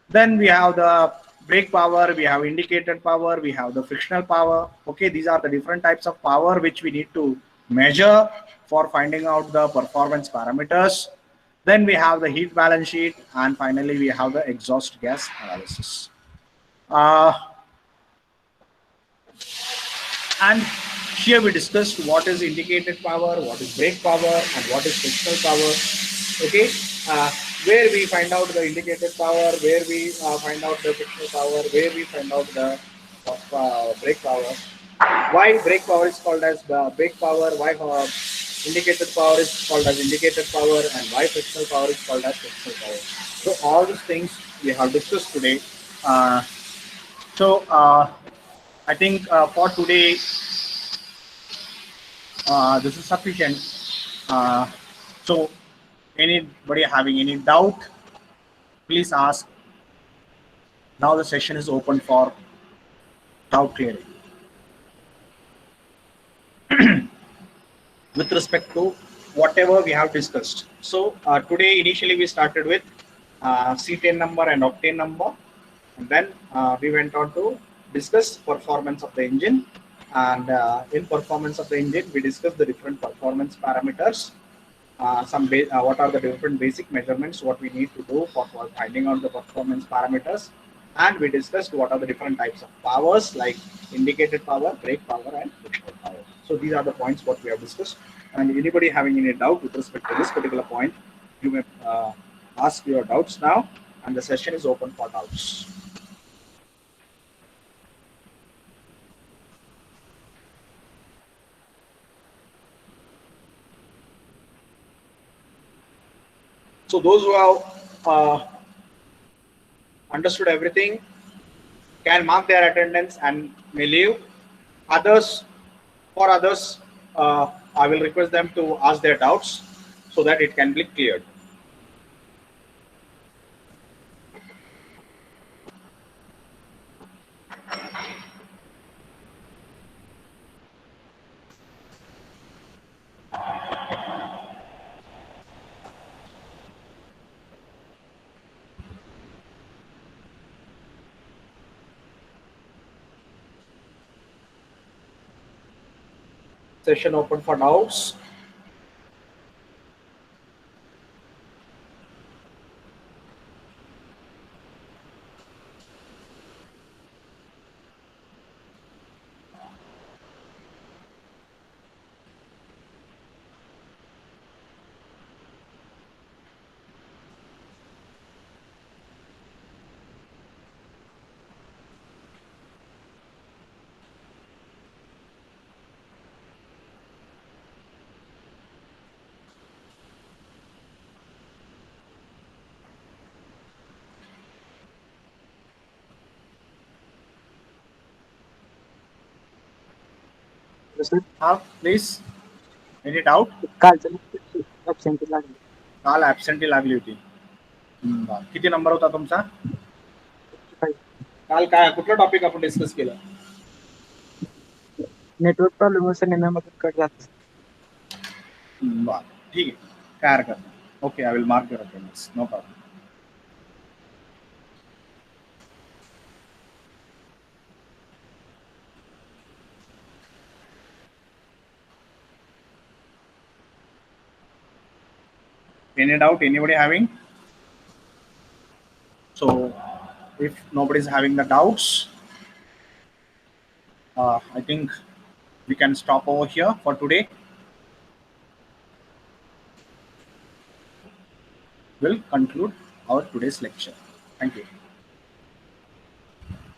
[SPEAKER 2] Then we have the brake power, we have indicated power, we have the frictional power. Okay, these are the different types of power which we need to measure for finding out the performance parameters. Then we have the heat balance sheet, and finally we have the exhaust gas analysis. And here we discussed what is indicated power, what is brake power, and what is frictional power. Okay, where we find out the indicated power, where we find out the frictional power, where we find out the brake power. Why brake power is called as the brake power? Why indicated power is called as indicated power, and why frictional power is called as frictional power? So all these things we have discussed today. I think for today, this is sufficient. So anybody having any doubt, please ask. Now the session is open for doubt clearing. With respect to whatever we have discussed. So today initially we started with C10 number and octane number, and then we went on to discuss performance of the engine, and in performance of the engine we discussed the different performance parameters, what are the different basic measurements what we need to do for finding out the performance parameters, and we discussed what are the different types of powers like indicated power, brake power, and frictional power. So these are the points what we have discussed, and anybody having any doubt with respect to this particular point, you may ask your doubts now, and the session is open for doubts. So those who have understood everything can mark their attendance and may leave. For others, I will request them to ask their doubts so that it can be cleared. Session open for doubts. Please, any doubt?
[SPEAKER 3] काल
[SPEAKER 2] ऍबसेंटी लागली होती. किती number होता तुमचा? काल काय कुठला topic आपण डिस्कस केला?
[SPEAKER 3] नेटवर्क प्रॉब्लेम मधून कट जात.
[SPEAKER 2] ठीक आहे, काय हरकत नाही. Okay, I will mark your attendance, no problem. Any doubt? Anybody having? So, if nobody is having the doubts, I think we can stop over here for today. We'll conclude our today's lecture. Thank you.